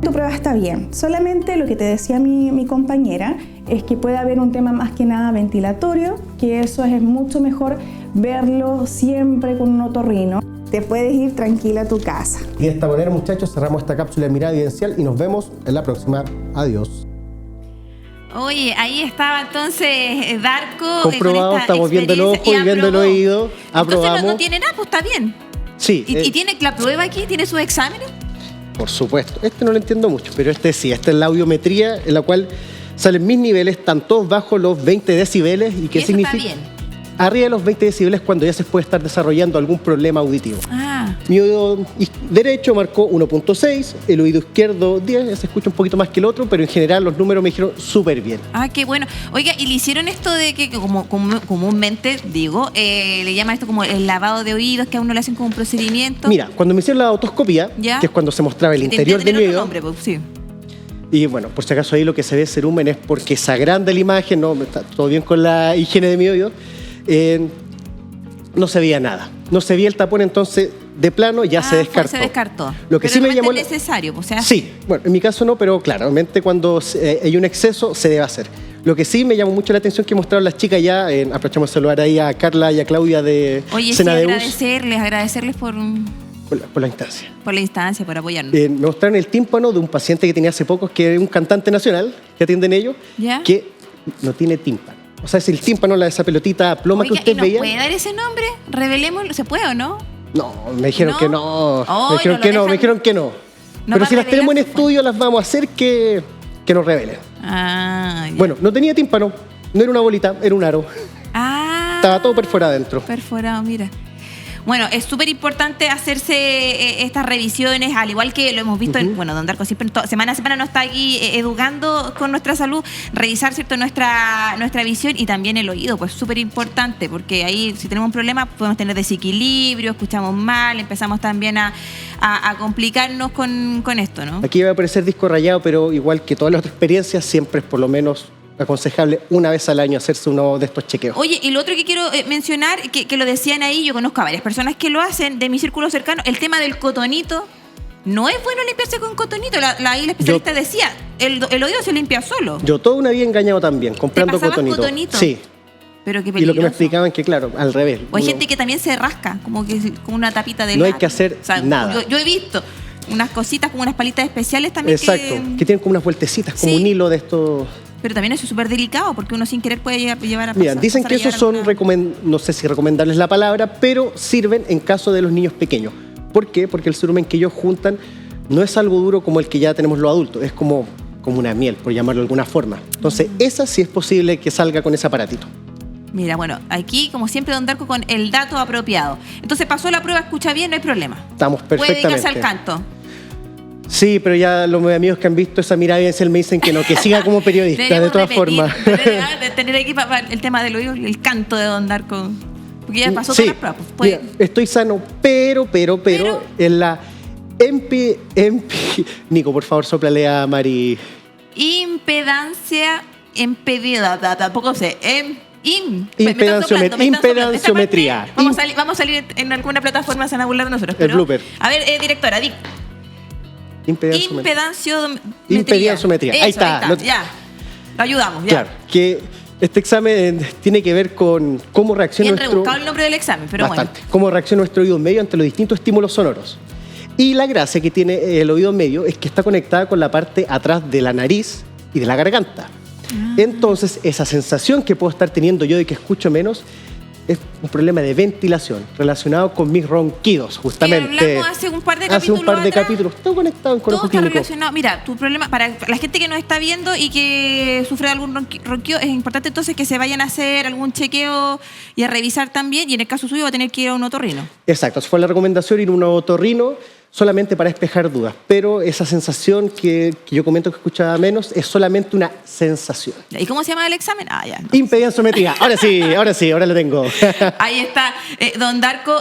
Speaker 6: Tu prueba está bien, solamente lo que te decía mi compañera es que puede haber un tema más que nada ventilatorio, que eso es mucho mejor verlo siempre con un otorrino. Te puedes ir tranquila a tu casa.
Speaker 5: Y de esta manera, muchachos, cerramos esta cápsula de mirada vivencial y nos vemos en la próxima. Adiós.
Speaker 1: Oye, ahí estaba entonces Darko.
Speaker 5: Comprobado,
Speaker 1: con esta
Speaker 5: estamos viendo el ojo y viendo el
Speaker 1: aprobó.
Speaker 5: oído. Aprobamos.
Speaker 1: Entonces no tiene nada, pues está bien.
Speaker 5: Sí.
Speaker 1: ¿Y tiene la prueba aquí? ¿Tiene sus exámenes?
Speaker 5: Por supuesto. Este no lo entiendo mucho, pero este sí. Esta es la audiometría en la cual salen mis niveles, están todos bajo los 20 decibeles. ¿Y qué
Speaker 1: eso
Speaker 5: significa?
Speaker 1: está bien.
Speaker 5: Arriba de los 20 decibeles cuando ya se puede estar desarrollando algún problema auditivo.
Speaker 1: Ah,
Speaker 5: Mi oído derecho marcó 1.6, el oído izquierdo 10, se escucha un poquito más que el otro, pero en general los números me dijeron súper bien.
Speaker 1: qué bueno. Oiga, ¿y le hicieron esto de que como comúnmente, digo, le llaman esto como el lavado de oídos, que a uno le hacen como un procedimiento?
Speaker 5: Mira, cuando me hicieron la otoscopía,
Speaker 1: ¿Ya?
Speaker 5: que es cuando se mostraba el
Speaker 1: Que
Speaker 5: interior de
Speaker 1: tiene
Speaker 5: mi
Speaker 1: otro
Speaker 5: oído,
Speaker 1: nombre, pues, sí.
Speaker 5: y bueno, por si acaso ahí lo que se ve cerumen es porque se agranda la imagen, no está todo bien con la higiene de mi oído, no se veía nada. No se veía el tapón, entonces de plano ya se descartó.
Speaker 1: Se descartó.
Speaker 5: Lo que
Speaker 1: pero
Speaker 5: sí me
Speaker 1: no
Speaker 5: llamó
Speaker 1: es necesario, pues, o sea,
Speaker 5: Sí, bueno, en mi caso no, pero claramente cuando hay un exceso se debe hacer. Lo que sí me llamó mucho la atención que mostraron las chicas ya, aprovechamos de saludar ahí a Carla y a Claudia de
Speaker 1: Oye, sí,
Speaker 5: Cenadeus.
Speaker 1: agradecerles por
Speaker 5: por la instancia.
Speaker 1: Por la instancia, por apoyarnos.
Speaker 5: Me mostraron el tímpano de un paciente que tenía hace poco, que es un cantante nacional, que atienden ellos,
Speaker 1: ¿Ya?
Speaker 5: que no tiene tímpano. O sea, es el tímpano, esa pelotita ploma
Speaker 1: Oiga,
Speaker 5: que usted
Speaker 1: ¿y nos
Speaker 5: veía.
Speaker 1: puede dar ese nombre? Revelémoslo. ¿Se puede o no?
Speaker 5: No, me dijeron
Speaker 1: ¿No?
Speaker 5: que no.
Speaker 1: Ay,
Speaker 5: me dijeron
Speaker 1: no lo
Speaker 5: que no,
Speaker 1: dejan.
Speaker 5: me dijeron que no.
Speaker 1: No
Speaker 5: Pero
Speaker 1: va
Speaker 5: si
Speaker 1: a
Speaker 5: las tenemos en
Speaker 1: revelar,
Speaker 5: estudio, las vamos a hacer que nos revelen.
Speaker 1: Ah, ya.
Speaker 5: Bueno, no tenía tímpano, no era una bolita, era un aro.
Speaker 1: Ah.
Speaker 5: Estaba todo perforado adentro.
Speaker 1: Perforado, mira. Bueno, es súper importante hacerse estas revisiones, al igual que lo hemos visto, bueno, don Darko siempre semana a semana nos está aquí educando con nuestra salud, revisar, ¿cierto?, nuestra visión y también el oído, pues súper importante, porque ahí si tenemos un problema podemos tener desequilibrio, escuchamos mal, empezamos también a complicarnos con esto, ¿no?
Speaker 5: Aquí va a aparecer disco rayado, pero igual que todas las otras experiencias, siempre es por lo menos aconsejable una vez al año hacerse uno de estos chequeos.
Speaker 1: Oye, y lo otro que quiero mencionar, que lo decían ahí, yo conozco a varias personas que lo hacen de mi círculo cercano, el tema del cotonito. No es bueno limpiarse con cotonito. Ahí la especialista decía, el oído se limpia solo.
Speaker 5: Yo toda una vida engañado también, comprando
Speaker 1: ¿Te pasabas
Speaker 5: cotonito.
Speaker 1: cotonito?
Speaker 5: Sí.
Speaker 1: Pero qué
Speaker 5: Y lo
Speaker 1: peligroso.
Speaker 5: que me explicaban que, claro, al revés.
Speaker 1: O hay
Speaker 5: uno-
Speaker 1: gente que también se rasca, como una tapita de
Speaker 5: No hay
Speaker 1: helado.
Speaker 5: que hacer nada.
Speaker 1: Yo he visto unas cositas como unas palitas especiales también.
Speaker 5: Exacto, que tienen como unas vueltecitas, como
Speaker 1: Sí.
Speaker 5: un hilo de estos.
Speaker 1: Pero también eso es súper delicado porque uno sin querer puede llevar a
Speaker 5: Mira,
Speaker 1: pasar.
Speaker 5: dicen
Speaker 1: pasar
Speaker 5: que
Speaker 1: a
Speaker 5: esos
Speaker 1: llevar
Speaker 5: son,
Speaker 1: alguna-
Speaker 5: no sé si recomendarles la palabra, pero sirven en caso de los niños pequeños. ¿Por qué? Porque el cerumen que ellos juntan no es algo duro como el que ya tenemos los adultos, es como una miel, por llamarlo de alguna forma. Entonces, esa sí es posible que salga con ese aparatito.
Speaker 1: Mira, bueno, aquí como siempre don Darko con el dato apropiado. Entonces pasó la prueba, escucha bien, no hay problema.
Speaker 5: Estamos
Speaker 1: Puede
Speaker 5: perfectamente.
Speaker 1: dedicarse al canto.
Speaker 5: Sí, pero ya los amigos que han visto esa mirada bien me dicen que no, que siga como periodista, de
Speaker 1: Deberíamos
Speaker 5: todas
Speaker 1: repetir,
Speaker 5: formas.
Speaker 1: de tener aquí el tema del oído y el canto de don Darko. Porque ya pasó
Speaker 5: Sí,
Speaker 1: todas las pruebas. Pues,
Speaker 5: mira, estoy sano, pero en la Nico, por favor, sóplale a Mari.
Speaker 1: impedancia, tampoco sé.
Speaker 5: Impedanciometría.
Speaker 1: Vamos a salir en alguna plataforma, se van a burlar de nosotros.
Speaker 5: El blooper.
Speaker 1: A ver, directora, di.
Speaker 5: Impedanciometría. Ahí está.
Speaker 1: Ya. Lo ayudamos, ya.
Speaker 5: Claro, que este examen tiene que ver con cómo reacciona
Speaker 1: Bien
Speaker 5: nuestro...
Speaker 1: rebuscado el nombre del examen, pero
Speaker 5: Bastante. Cómo reacciona nuestro oído medio ante los distintos estímulos sonoros. Y la gracia que tiene el oído medio es que está conectada con la parte atrás de la nariz y de la garganta. Entonces, esa sensación que puedo estar teniendo yo de que escucho menos es un problema de ventilación relacionado con mis ronquidos, justamente.
Speaker 1: Que hablamos hace un par de
Speaker 5: Hace un par de
Speaker 1: atrás.
Speaker 5: capítulos. Todo conectado con
Speaker 1: Todo
Speaker 5: ojo
Speaker 1: está
Speaker 5: clínico.
Speaker 1: relacionado. Mira, tu problema, para la gente que nos está viendo y que sufre de algún ronquio, es importante entonces que se vayan a hacer algún chequeo y a revisar también. Y en el caso suyo va a tener que ir a un otorrino.
Speaker 5: Exacto, esa fue la recomendación, ir a un otorrino solamente para despejar dudas. Pero esa sensación que yo comento que escuchaba menos es solamente una sensación.
Speaker 1: ¿Y cómo se llama el examen? Ah, ya.
Speaker 5: Impedanciometría. Ahora lo tengo.
Speaker 1: Ahí está, don Darko,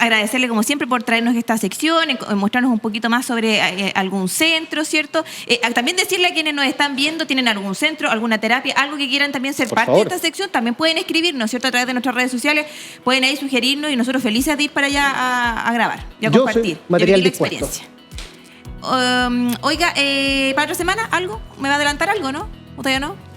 Speaker 1: agradecerle como siempre por traernos esta sección, mostrarnos un poquito más sobre algún centro, ¿cierto? También decirle a quienes nos están viendo, tienen algún centro, alguna terapia, algo que quieran también ser
Speaker 5: Por
Speaker 1: parte
Speaker 5: favor.
Speaker 1: de esta sección, también pueden escribirnos, ¿cierto? A través de nuestras redes sociales, pueden ahí sugerirnos y nosotros felices de ir para allá a grabar y a
Speaker 5: Yo
Speaker 1: compartir.
Speaker 5: soy
Speaker 1: y a
Speaker 5: material
Speaker 1: vivir la
Speaker 5: dispuesto.
Speaker 1: experiencia. Oiga, ¿para otra semana algo? ¿Me va a adelantar algo, no? ¿O todavía no?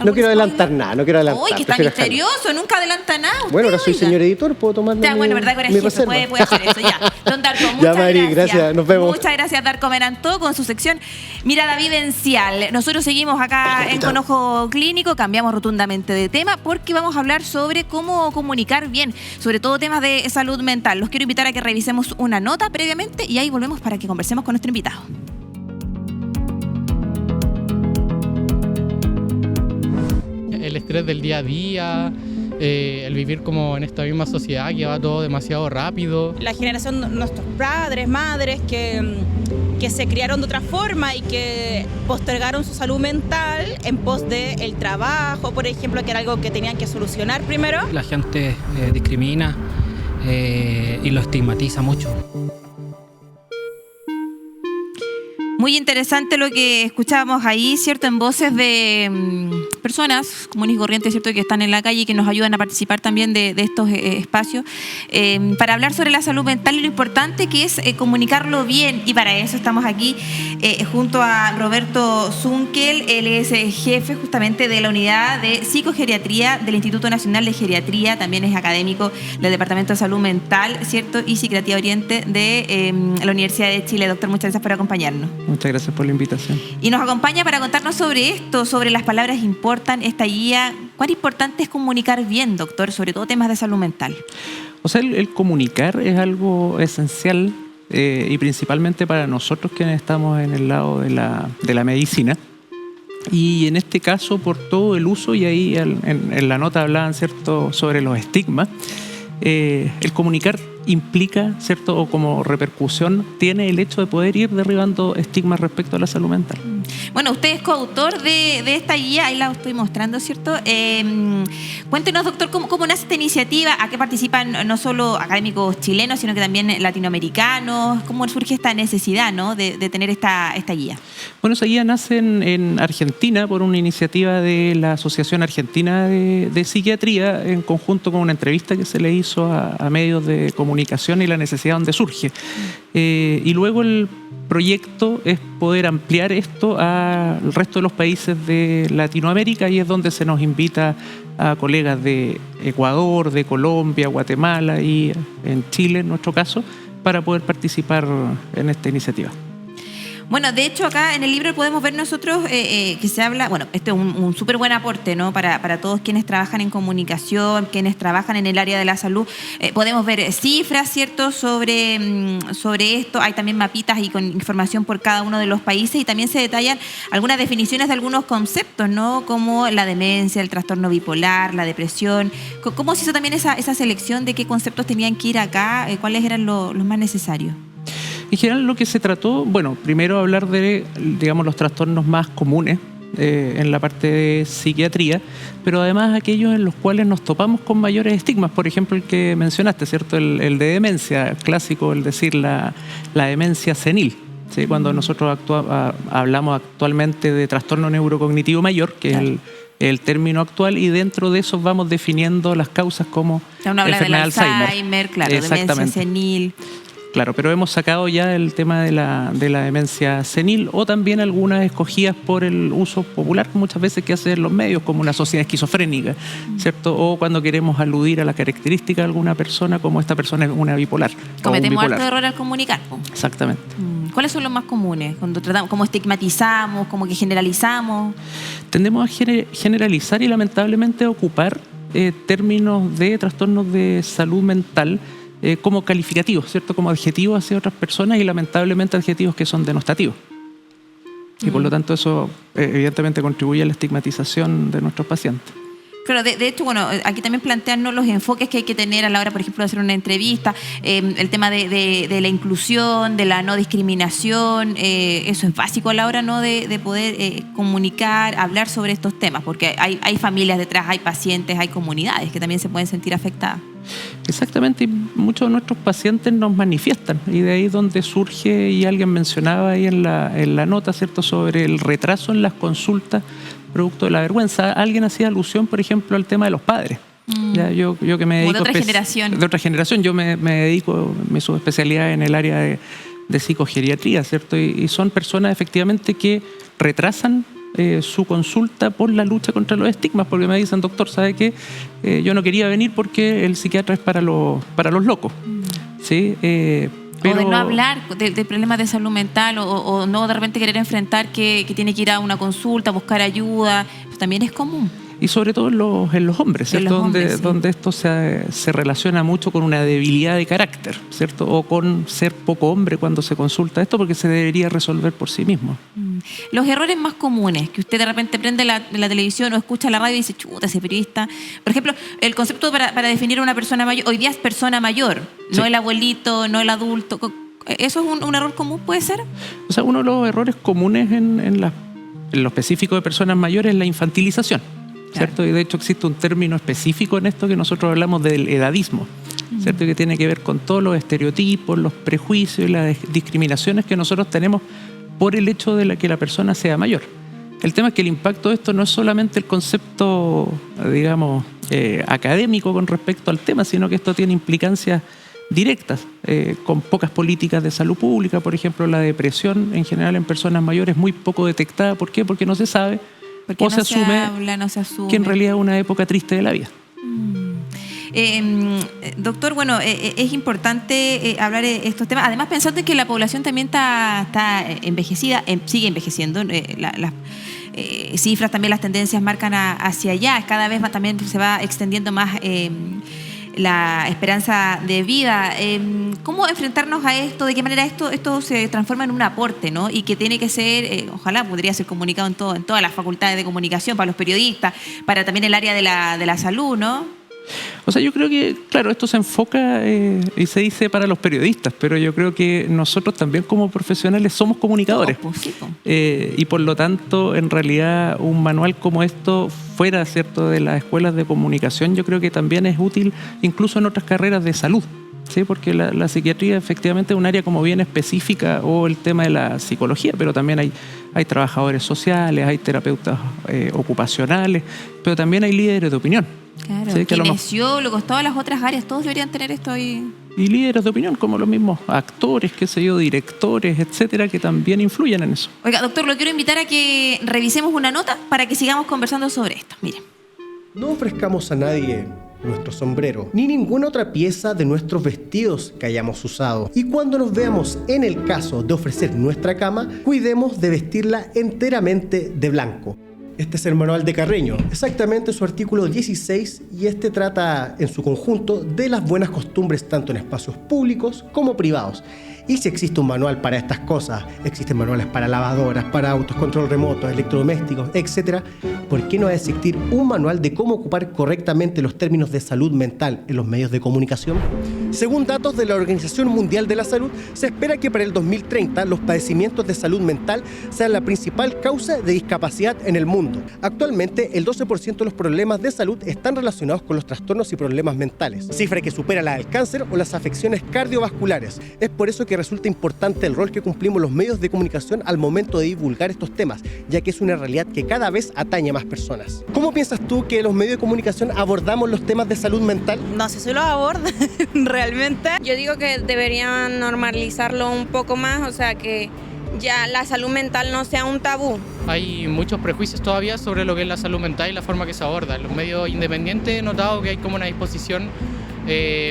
Speaker 5: No quiero adelantar nada, no quiero adelantar.
Speaker 1: Uy, que está
Speaker 5: prefiero dejarlo.
Speaker 1: misterioso, nunca adelanta nada.
Speaker 5: Bueno,
Speaker 1: usted,
Speaker 5: ahora soy
Speaker 1: oiga.
Speaker 5: señor editor, puedo tomarme
Speaker 1: Ya, bueno, verdad que ahora
Speaker 5: mi
Speaker 1: es jefe,
Speaker 5: reserva.
Speaker 1: puede hacer eso, ya. Don Darko, muchas
Speaker 5: Ya, Mari, gracias, nos vemos.
Speaker 1: Muchas gracias, Darko Menantó, con su sección Mirada Vivencial. Nosotros seguimos acá en Con Ojo Clínico, cambiamos rotundamente de tema porque vamos a hablar sobre cómo comunicar bien, sobre todo temas de salud mental. Los quiero invitar a que revisemos una nota previamente y ahí volvemos para que conversemos con nuestro invitado.
Speaker 8: El estrés del día a día, el vivir como en esta misma sociedad que va todo demasiado rápido.
Speaker 9: La generación de nuestros padres, madres que se criaron de otra forma y que postergaron su salud mental en pos del trabajo, por ejemplo, que era algo que tenían que solucionar primero.
Speaker 10: La gente discrimina y lo estigmatiza mucho.
Speaker 1: Muy interesante lo que escuchábamos ahí, ¿cierto? En voces personas comunes y corrientes, ¿cierto?, que están en la calle y que nos ayudan a participar también de estos espacios, para hablar sobre la salud mental y lo importante que es comunicarlo bien. Y para eso estamos aquí junto a Roberto Zunkel. Él es jefe justamente de la unidad de psicogeriatría del Instituto Nacional de Geriatría, también es académico del Departamento de Salud Mental, ¿cierto?, y Psiquiatría Oriente de la Universidad de Chile. Doctor, muchas gracias por acompañarnos.
Speaker 11: Muchas gracias por la invitación.
Speaker 1: Y nos acompaña para contarnos sobre esto, sobre las palabras importan, esta guía. ¿Cuán importante es comunicar bien, doctor, sobre todo temas de salud mental?
Speaker 11: O sea, el comunicar es algo esencial y principalmente para nosotros quienes estamos en el lado de la medicina. Y en este caso, por todo el uso, y ahí en la nota hablaban, ¿cierto?, sobre los estigmas, el comunicar implica, ¿cierto?, o como repercusión tiene el hecho de poder ir derribando estigmas respecto a la salud mental.
Speaker 1: Bueno, usted es coautor de esta guía, ahí la estoy mostrando, ¿cierto? Cuéntenos, doctor, ¿cómo nace esta iniciativa? ¿A qué participan no solo académicos chilenos, sino que también latinoamericanos? ¿Cómo surge esta necesidad, ¿no?, de tener esta guía? Bueno,
Speaker 11: esa guía nace en Argentina por una iniciativa de la Asociación Argentina de Psiquiatría, en conjunto con una entrevista que se le hizo a medios de comunicación y la necesidad donde surge. Y luego el proyecto es poder ampliar esto al resto de los países de Latinoamérica, y es donde se nos invita a colegas de Ecuador, de Colombia, Guatemala y en Chile, en nuestro caso, para poder participar en esta iniciativa.
Speaker 1: Bueno, de hecho, acá en el libro podemos ver nosotros que se habla, bueno, este es un súper buen aporte, ¿no?, para todos quienes trabajan en comunicación, quienes trabajan en el área de la salud. Podemos ver cifras, ¿cierto?, sobre esto. Hay también mapitas y con información por cada uno de los países, y también se detallan algunas definiciones de algunos conceptos, ¿no?, como la demencia, el trastorno bipolar, la depresión. ¿Cómo se hizo también esa selección de qué conceptos tenían que ir acá? ¿Cuáles eran los más necesarios?
Speaker 11: En general, lo que se trató, bueno, primero hablar de, digamos, los trastornos más comunes en la parte de psiquiatría, pero además aquellos en los cuales nos topamos con mayores estigmas. Por ejemplo, el que mencionaste, ¿cierto?, el de demencia, clásico, el decir la demencia senil. ¿Sí? Cuando nosotros hablamos actualmente de trastorno neurocognitivo mayor, que es el término actual, y dentro de eso vamos definiendo las causas como enfermedad de
Speaker 1: Alzheimer, claro, demencia senil.
Speaker 11: Claro, pero hemos sacado ya el tema de la demencia senil, o también algunas escogidas por el uso popular muchas veces que hacen los medios, como una sociedad esquizofrénica, ¿cierto? O cuando queremos aludir a la característica de alguna persona, como esta persona es una bipolar.
Speaker 1: Cometemos harto error al comunicar.
Speaker 11: Exactamente.
Speaker 1: ¿Cuáles son los más comunes? Cuando tratamos, ¿cómo estigmatizamos? ¿Cómo que generalizamos?
Speaker 11: Tendemos a generalizar y lamentablemente a ocupar términos de trastornos de salud mental como calificativos, ¿cierto?, como adjetivos hacia otras personas, y lamentablemente adjetivos que son denostativos. Y por lo tanto eso evidentemente contribuye a la estigmatización de nuestros pacientes.
Speaker 1: Claro, de hecho, bueno, aquí también plantean, ¿no?, los enfoques que hay que tener a la hora, por ejemplo, de hacer una entrevista, el tema de la inclusión, de la no discriminación, eso es básico a la hora, ¿no?, de poder comunicar, hablar sobre estos temas, porque hay familias detrás, hay pacientes, hay comunidades que también se pueden sentir afectadas.
Speaker 11: Exactamente, y muchos de nuestros pacientes nos manifiestan, y de ahí es donde surge, y alguien mencionaba ahí en la nota, ¿cierto?, sobre el retraso en las consultas producto de la vergüenza. Alguien hacía alusión, por ejemplo, al tema de los padres. Ya, yo que me dedico...
Speaker 1: De otra generación.
Speaker 11: De otra generación. Yo me dedico, mi subespecialidad en el área de psicogeriatría, ¿cierto? Y son personas efectivamente que retrasan su consulta por la lucha contra los estigmas, porque me dicen, doctor, ¿sabe qué? Yo no quería venir porque el psiquiatra es para los locos. ¿Sí?
Speaker 1: Pero... O de no hablar de problemas de salud mental, o no de repente querer enfrentar que tiene que ir a una consulta, buscar ayuda, pues también es común.
Speaker 11: Y sobre todo en los hombres, ¿cierto? Donde esto se relaciona mucho con una debilidad de carácter, ¿cierto? O con ser poco hombre cuando se consulta esto, porque se debería resolver por sí mismo.
Speaker 1: Los errores más comunes, que usted de repente prende la televisión o escucha la radio y dice, chuta, ese periodista. Por ejemplo, el concepto para definir a una persona mayor, hoy día es persona mayor, no el abuelito, no el adulto. ¿Eso es un error común, puede ser?
Speaker 11: O sea, uno de los errores comunes en lo específico de personas mayores es la infantilización, ¿cierto? Claro. Y de hecho existe un término específico en esto que nosotros hablamos del edadismo, ¿cierto? Que tiene que ver con todos los estereotipos, los prejuicios y las discriminaciones que nosotros tenemos por el hecho de que la persona sea mayor. El tema es que el impacto de esto no es solamente el concepto, digamos, académico con respecto al tema, sino que esto tiene implicancias directas, con pocas políticas de salud pública. Por ejemplo, la depresión en general en personas mayores muy poco detectada. ¿Por qué? Porque no se sabe
Speaker 1: porque
Speaker 11: o
Speaker 1: no
Speaker 11: se asume que en realidad es una época triste de la vida.
Speaker 1: Doctor, bueno, es importante hablar de estos temas, además pensando en que la población también está envejecida, sigue envejeciendo, las cifras también, las tendencias marcan hacia allá, cada vez más también se va extendiendo más la esperanza de vida. ¿Cómo enfrentarnos a esto? ¿De qué manera esto se transforma en un aporte, ¿no? Y que tiene que ser, ojalá podría ser comunicado en todas las facultades de comunicación, para los periodistas, para también el área de la salud, ¿no?
Speaker 11: O sea, yo creo que, claro, esto se enfoca y se dice para los periodistas, pero yo creo que nosotros también como profesionales somos comunicadores. Y por lo tanto, en realidad, un manual como esto, fuera, ¿cierto?, de las escuelas de comunicación, yo creo que también es útil incluso en otras carreras de salud. Sí, porque la psiquiatría efectivamente es un área como bien específica, o el tema de la psicología, pero también hay trabajadores sociales, hay terapeutas ocupacionales, pero también hay líderes de opinión.
Speaker 1: Claro,
Speaker 11: sí,
Speaker 1: kinesiólogos, todas las otras áreas, todos deberían tener esto ahí.
Speaker 11: Y líderes de opinión, como los mismos actores, qué sé yo, directores, etcétera, que también influyen en eso.
Speaker 1: Oiga, doctor, lo quiero invitar a que revisemos una nota para que sigamos conversando sobre esto. Mire.
Speaker 5: No ofrezcamos a nadie nuestro sombrero, ni ninguna otra pieza de nuestros vestidos que hayamos usado. Y cuando nos veamos en el caso de ofrecer nuestra cama, cuidemos de vestirla enteramente de blanco. Este es el manual de Carreño, exactamente su artículo 16, y este trata en su conjunto de las buenas costumbres tanto en espacios públicos como privados. Y si existe un manual para estas cosas, existen manuales para lavadoras, para autos, control remoto, electrodomésticos, etc., ¿por qué no va a existir un manual de cómo ocupar correctamente los términos de salud mental en los medios de comunicación? Según datos de la Organización Mundial de la Salud, se espera que para el 2030 los padecimientos de salud mental sean la principal causa de discapacidad en el mundo. Actualmente, el 12% de los problemas de salud están relacionados con los trastornos y problemas mentales, cifra que supera la del cáncer o las afecciones cardiovasculares. Es por eso que resulta importante el rol que cumplimos los medios de comunicación al momento de divulgar estos temas, ya que es una realidad que cada vez atañe a más personas. ¿Cómo piensas tú que los medios de comunicación abordamos los temas de salud mental?
Speaker 9: No sé si lo abordan realmente.
Speaker 12: Yo digo que deberían normalizarlo un poco más, o sea, que ya la salud mental no sea un tabú.
Speaker 8: Hay muchos prejuicios todavía sobre lo que es la salud mental y la forma que se aborda. En los medios independientes he notado que hay como una disposición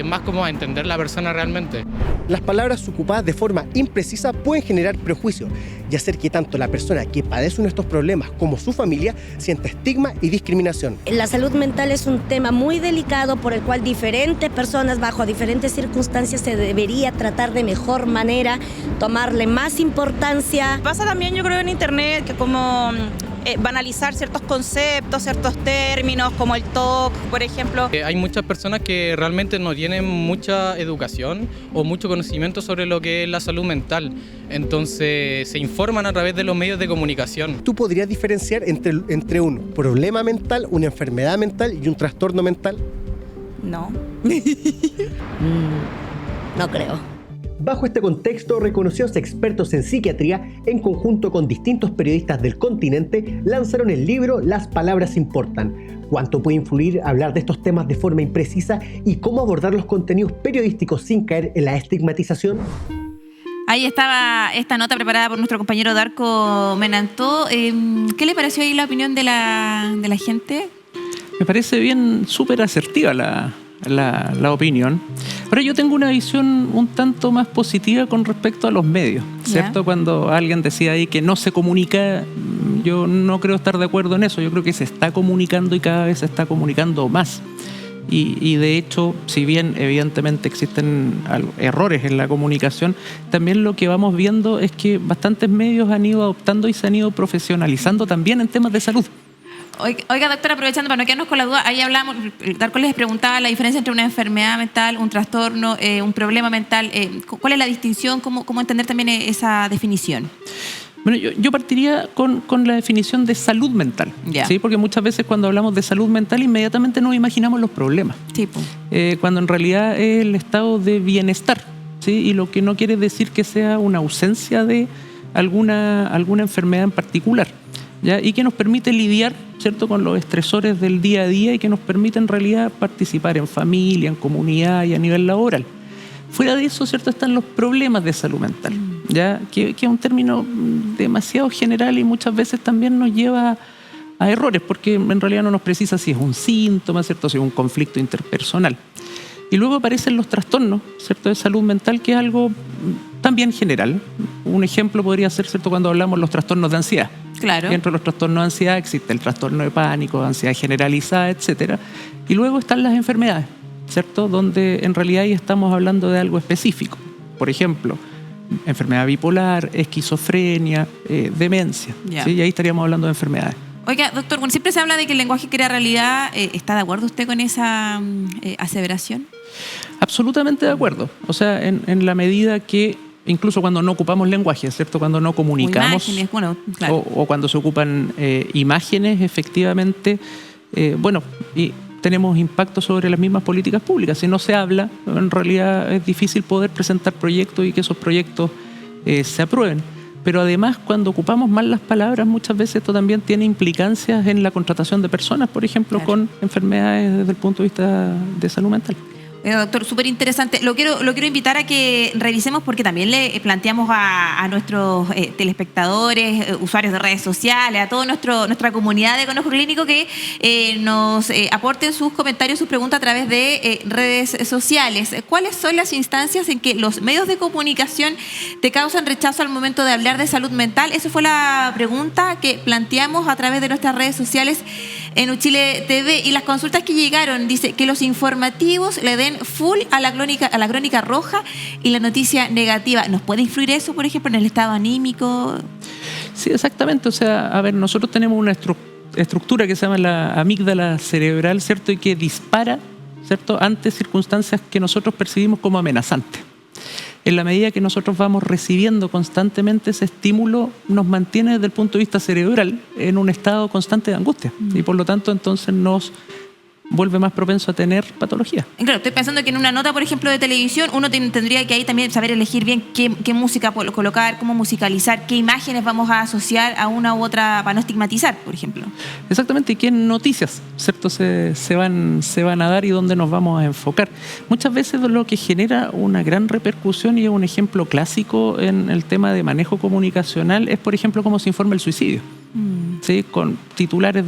Speaker 8: más como a entender la persona realmente.
Speaker 5: Las palabras ocupadas de forma imprecisa pueden generar prejuicios y hacer que tanto la persona que padece uno de estos problemas como su familia sienta estigma y discriminación.
Speaker 13: La salud mental es un tema muy delicado por el cual diferentes personas bajo diferentes circunstancias se debería tratar de mejor manera, tomarle más importancia.
Speaker 9: Pasa también, yo creo, en internet que como banalizar ciertos conceptos, ciertos términos, como el TOC, por ejemplo.
Speaker 8: Hay muchas personas que realmente no tienen mucha educación o mucho conocimiento sobre lo que es la salud mental. Entonces se informan a través de los medios de comunicación.
Speaker 5: ¿Tú podrías diferenciar entre un problema mental, una enfermedad mental y un trastorno mental?
Speaker 9: No.
Speaker 13: No creo.
Speaker 5: Bajo este contexto, reconocidos expertos en psiquiatría, en conjunto con distintos periodistas del continente, lanzaron el libro Las palabras importan. ¿Cuánto puede influir hablar de estos temas de forma imprecisa y cómo abordar los contenidos periodísticos sin caer en la estigmatización?
Speaker 1: Ahí estaba esta nota preparada por nuestro compañero Darko Menantó. ¿Qué le pareció ahí la opinión de la gente?
Speaker 11: Me parece bien, súper asertiva la opinión. Ahora, yo tengo una visión un tanto más positiva con respecto a los medios, ¿cierto? Cuando alguien decía ahí que no se comunica, yo no creo estar de acuerdo en eso. Yo creo que se está comunicando y cada vez se está comunicando más. Y de hecho, si bien evidentemente existen errores en la comunicación, también lo que vamos viendo es que bastantes medios han ido adoptando y se han ido profesionalizando también en temas de salud.
Speaker 1: Oiga, doctora, aprovechando para no quedarnos con la duda, ahí hablamos, Darko les preguntaba la diferencia entre una enfermedad mental, un trastorno, un problema mental. ¿Cuál es la distinción? ¿Cómo entender también esa definición?
Speaker 11: Bueno, yo partiría con la definición de salud mental, ¿sí? Porque muchas veces cuando hablamos de salud mental inmediatamente nos imaginamos los problemas,
Speaker 1: sí,
Speaker 11: cuando en realidad es el estado de bienestar, ¿sí? Y lo que no quiere decir que sea una ausencia de alguna enfermedad en particular. ¿ya? Y que nos permite lidiar, ¿cierto?, con los estresores del día a día y que nos permite en realidad participar en familia, en comunidad y a nivel laboral. Fuera de eso, ¿cierto?, están los problemas de salud mental, ¿ya? Que es un término demasiado general y muchas veces también nos lleva a errores, porque en realidad no nos precisa si es un síntoma, ¿cierto?, si es un conflicto interpersonal. Y luego aparecen los trastornos, ¿cierto?, de salud mental, que es algo también general. Un ejemplo podría ser, ¿cierto?, cuando hablamos de los trastornos de ansiedad.
Speaker 1: Claro.
Speaker 11: Y dentro de los trastornos de ansiedad existe el trastorno de pánico, ansiedad generalizada, etcétera. Y luego están las enfermedades, ¿cierto?, donde en realidad ahí estamos hablando de algo específico. Por ejemplo, enfermedad bipolar, esquizofrenia, demencia.
Speaker 1: Ya.
Speaker 11: ¿Sí? Y ahí estaríamos hablando de enfermedades.
Speaker 1: Oiga, doctor, bueno, siempre se habla de que el lenguaje crea realidad. ¿Está de acuerdo usted con esa aseveración?
Speaker 11: Absolutamente de acuerdo. O sea, en la medida que, incluso cuando no ocupamos lenguaje, ¿cierto?, cuando no comunicamos,
Speaker 1: o imágenes, bueno, claro.
Speaker 11: o cuando se ocupan imágenes, efectivamente, y tenemos impacto sobre las mismas políticas públicas. Si no se habla, en realidad es difícil poder presentar proyectos y que esos proyectos se aprueben. Pero además, cuando ocupamos mal las palabras, muchas veces esto también tiene implicancias en la contratación de personas, por ejemplo, claro, con enfermedades desde el punto de vista de salud mental.
Speaker 1: Doctor, súper interesante. Lo quiero invitar a que revisemos, porque también le planteamos a nuestros telespectadores, usuarios de redes sociales, a toda nuestra comunidad de Conejo Clínico que nos aporten sus comentarios, sus preguntas a través de redes sociales. ¿Cuáles son las instancias en que los medios de comunicación te causan rechazo al momento de hablar de salud mental? Esa fue la pregunta que planteamos a través de nuestras redes sociales en Uchile TV, y las consultas que llegaron, dice que los informativos le den full a la crónica roja y la noticia negativa. ¿Nos puede influir eso, por ejemplo, en el estado anímico?
Speaker 11: Sí, exactamente. O sea, a ver, nosotros tenemos una estructura que se llama la amígdala cerebral, ¿cierto?, y que dispara, ¿cierto?, ante circunstancias que nosotros percibimos como amenazantes. En la medida que nosotros vamos recibiendo constantemente ese estímulo, nos mantiene desde el punto de vista cerebral en un estado constante de angustia. Y por lo tanto, entonces nos vuelve más propenso a tener patología.
Speaker 1: Claro, estoy pensando que en una nota, por ejemplo, de televisión, uno tendría que ahí también saber elegir bien qué música colocar, cómo musicalizar, qué imágenes vamos a asociar a una u otra para no estigmatizar, por ejemplo.
Speaker 11: Exactamente, y qué noticias, ¿cierto?, se van a dar y dónde nos vamos a enfocar. Muchas veces lo que genera una gran repercusión, y es un ejemplo clásico en el tema de manejo comunicacional, es, por ejemplo, cómo se informa el suicidio. ¿Sí? Con titulares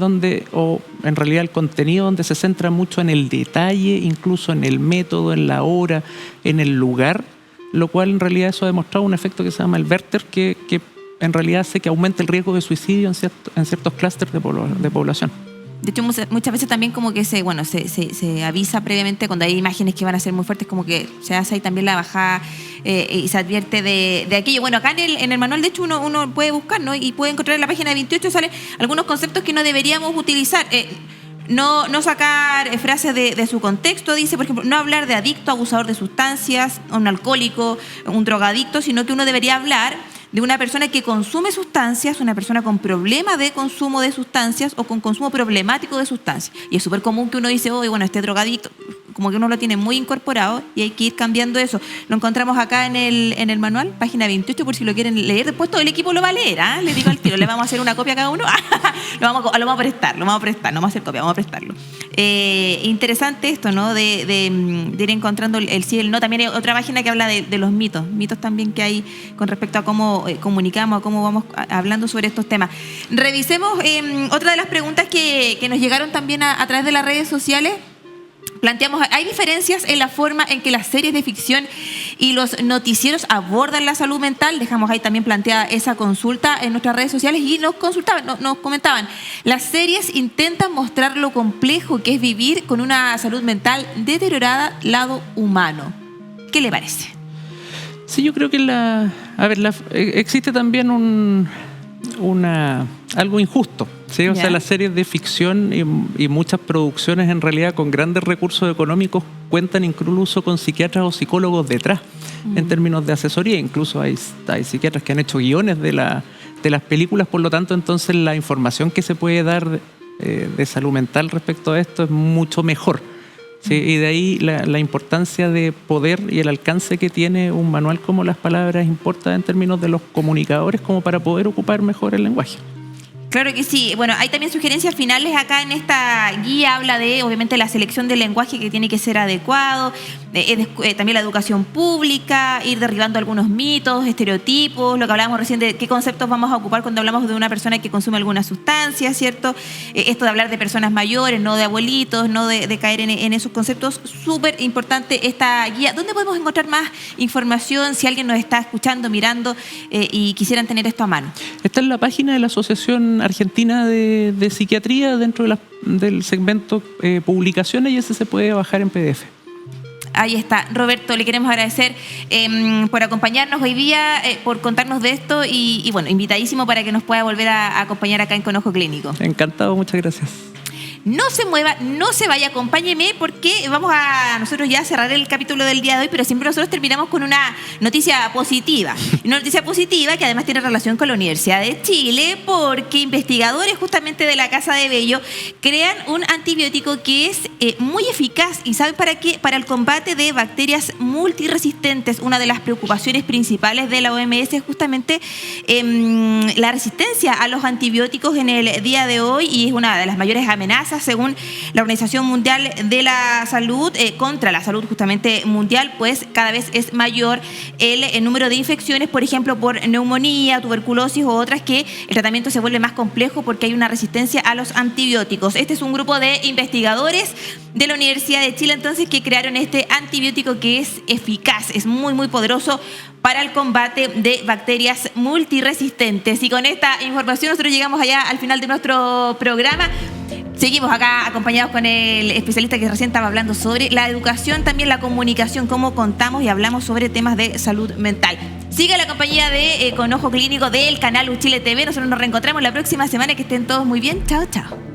Speaker 11: o en realidad el contenido donde se centra mucho en el detalle, incluso en el método, en la hora, en el lugar, lo cual en realidad eso ha demostrado un efecto que se llama el Werther, que en realidad hace que aumente el riesgo de suicidio en ciertos clústeres de población.
Speaker 1: De hecho, muchas veces también como que se avisa previamente cuando hay imágenes que van a ser muy fuertes, como que se hace ahí también la bajada y se advierte de aquello. Bueno, acá en el manual, de hecho, uno puede buscar, ¿no?, y puede encontrar en la página 28, salen algunos conceptos que no deberíamos utilizar. No sacar frases de su contexto, dice, por ejemplo, no hablar de adicto, abusador de sustancias, un alcohólico, un drogadicto, sino que uno debería hablar de una persona que consume sustancias, una persona con problemas de consumo de sustancias o con consumo problemático de sustancias. Y es súper común que uno dice, bueno, este drogadicto, como que uno lo tiene muy incorporado y hay que ir cambiando eso. Lo encontramos acá en el manual, página 28, por si lo quieren leer. Después todo el equipo lo va a leer, ¿eh? Le digo al tiro, le vamos a hacer una copia a cada uno. lo vamos a prestar, no vamos a hacer copia, vamos a prestarlo. Interesante esto, ¿no? De ir encontrando el sí y el no. También hay otra página que habla de los mitos también que hay con respecto a cómo comunicamos, a cómo vamos hablando sobre estos temas. Revisemos otra de las preguntas que nos llegaron también a través de las redes sociales. Planteamos, ¿hay diferencias en la forma en que las series de ficción y los noticieros abordan la salud mental? Dejamos ahí también planteada esa consulta en nuestras redes sociales y nos comentaban, las series intentan mostrar lo complejo que es vivir con una salud mental deteriorada, lado humano. ¿Qué le parece?
Speaker 11: Sí, yo creo que existe también algo injusto, ¿sí? O sea, las series de ficción y muchas producciones en realidad con grandes recursos económicos cuentan incluso con psiquiatras o psicólogos detrás en términos de asesoría. Incluso hay psiquiatras que han hecho guiones de las películas, por lo tanto, entonces la información que se puede dar de salud mental respecto a esto es mucho mejor. Sí, y de ahí la importancia de poder y el alcance que tiene un manual como Las Palabras importa en términos de los comunicadores como para poder ocupar mejor el lenguaje.
Speaker 1: Claro que sí. Bueno, hay también sugerencias finales acá en esta guía. Habla de, obviamente, la selección del lenguaje que tiene que ser adecuado, también la educación pública, ir derribando algunos mitos, estereotipos, lo que hablábamos recién de qué conceptos vamos a ocupar cuando hablamos de una persona que consume alguna sustancia, ¿cierto? Esto de hablar de personas mayores, no de abuelitos, no de caer en esos conceptos. Súper importante esta guía. ¿Dónde podemos encontrar más información si alguien nos está escuchando, mirando y quisieran tener esto a mano?
Speaker 11: Está en la página de la Asociación Argentina de Psiquiatría dentro del segmento publicaciones, y ese se puede bajar en PDF.
Speaker 1: Ahí está. Roberto, le queremos agradecer por acompañarnos hoy día, por contarnos de esto y bueno, invitadísimo para que nos pueda volver a acompañar acá en Con Ojo Clínico.
Speaker 11: Encantado, muchas gracias.
Speaker 1: No se mueva, no se vaya, acompáñeme porque vamos a nosotros ya cerrar el capítulo del día de hoy, pero siempre nosotros terminamos con una noticia positiva. Una noticia positiva que además tiene relación con la Universidad de Chile, porque investigadores justamente de la Casa de Bello crean un antibiótico que es muy eficaz. ¿Y saben para qué? Para el combate de bacterias multiresistentes. Una de las preocupaciones principales de la OMS es justamente la resistencia a los antibióticos en el día de hoy, y es una de las mayores amenazas según la Organización Mundial de la Salud, contra la salud justamente mundial, pues cada vez es mayor el número de infecciones, por ejemplo, por neumonía, tuberculosis o otras, que el tratamiento se vuelve más complejo porque hay una resistencia a los antibióticos. Este es un grupo de investigadores de la Universidad de Chile, entonces, que crearon este antibiótico que es eficaz, es muy, muy poderoso para el combate de bacterias multiresistentes. Y con esta información nosotros llegamos allá al final de nuestro programa. Seguimos acá acompañados con el especialista que recién estaba hablando sobre la educación, también la comunicación, cómo contamos y hablamos sobre temas de salud mental. Siga la compañía de Con Ojo Clínico del canal Chile TV. Nosotros nos reencontramos la próxima semana. Que estén todos muy bien. Chao, chao.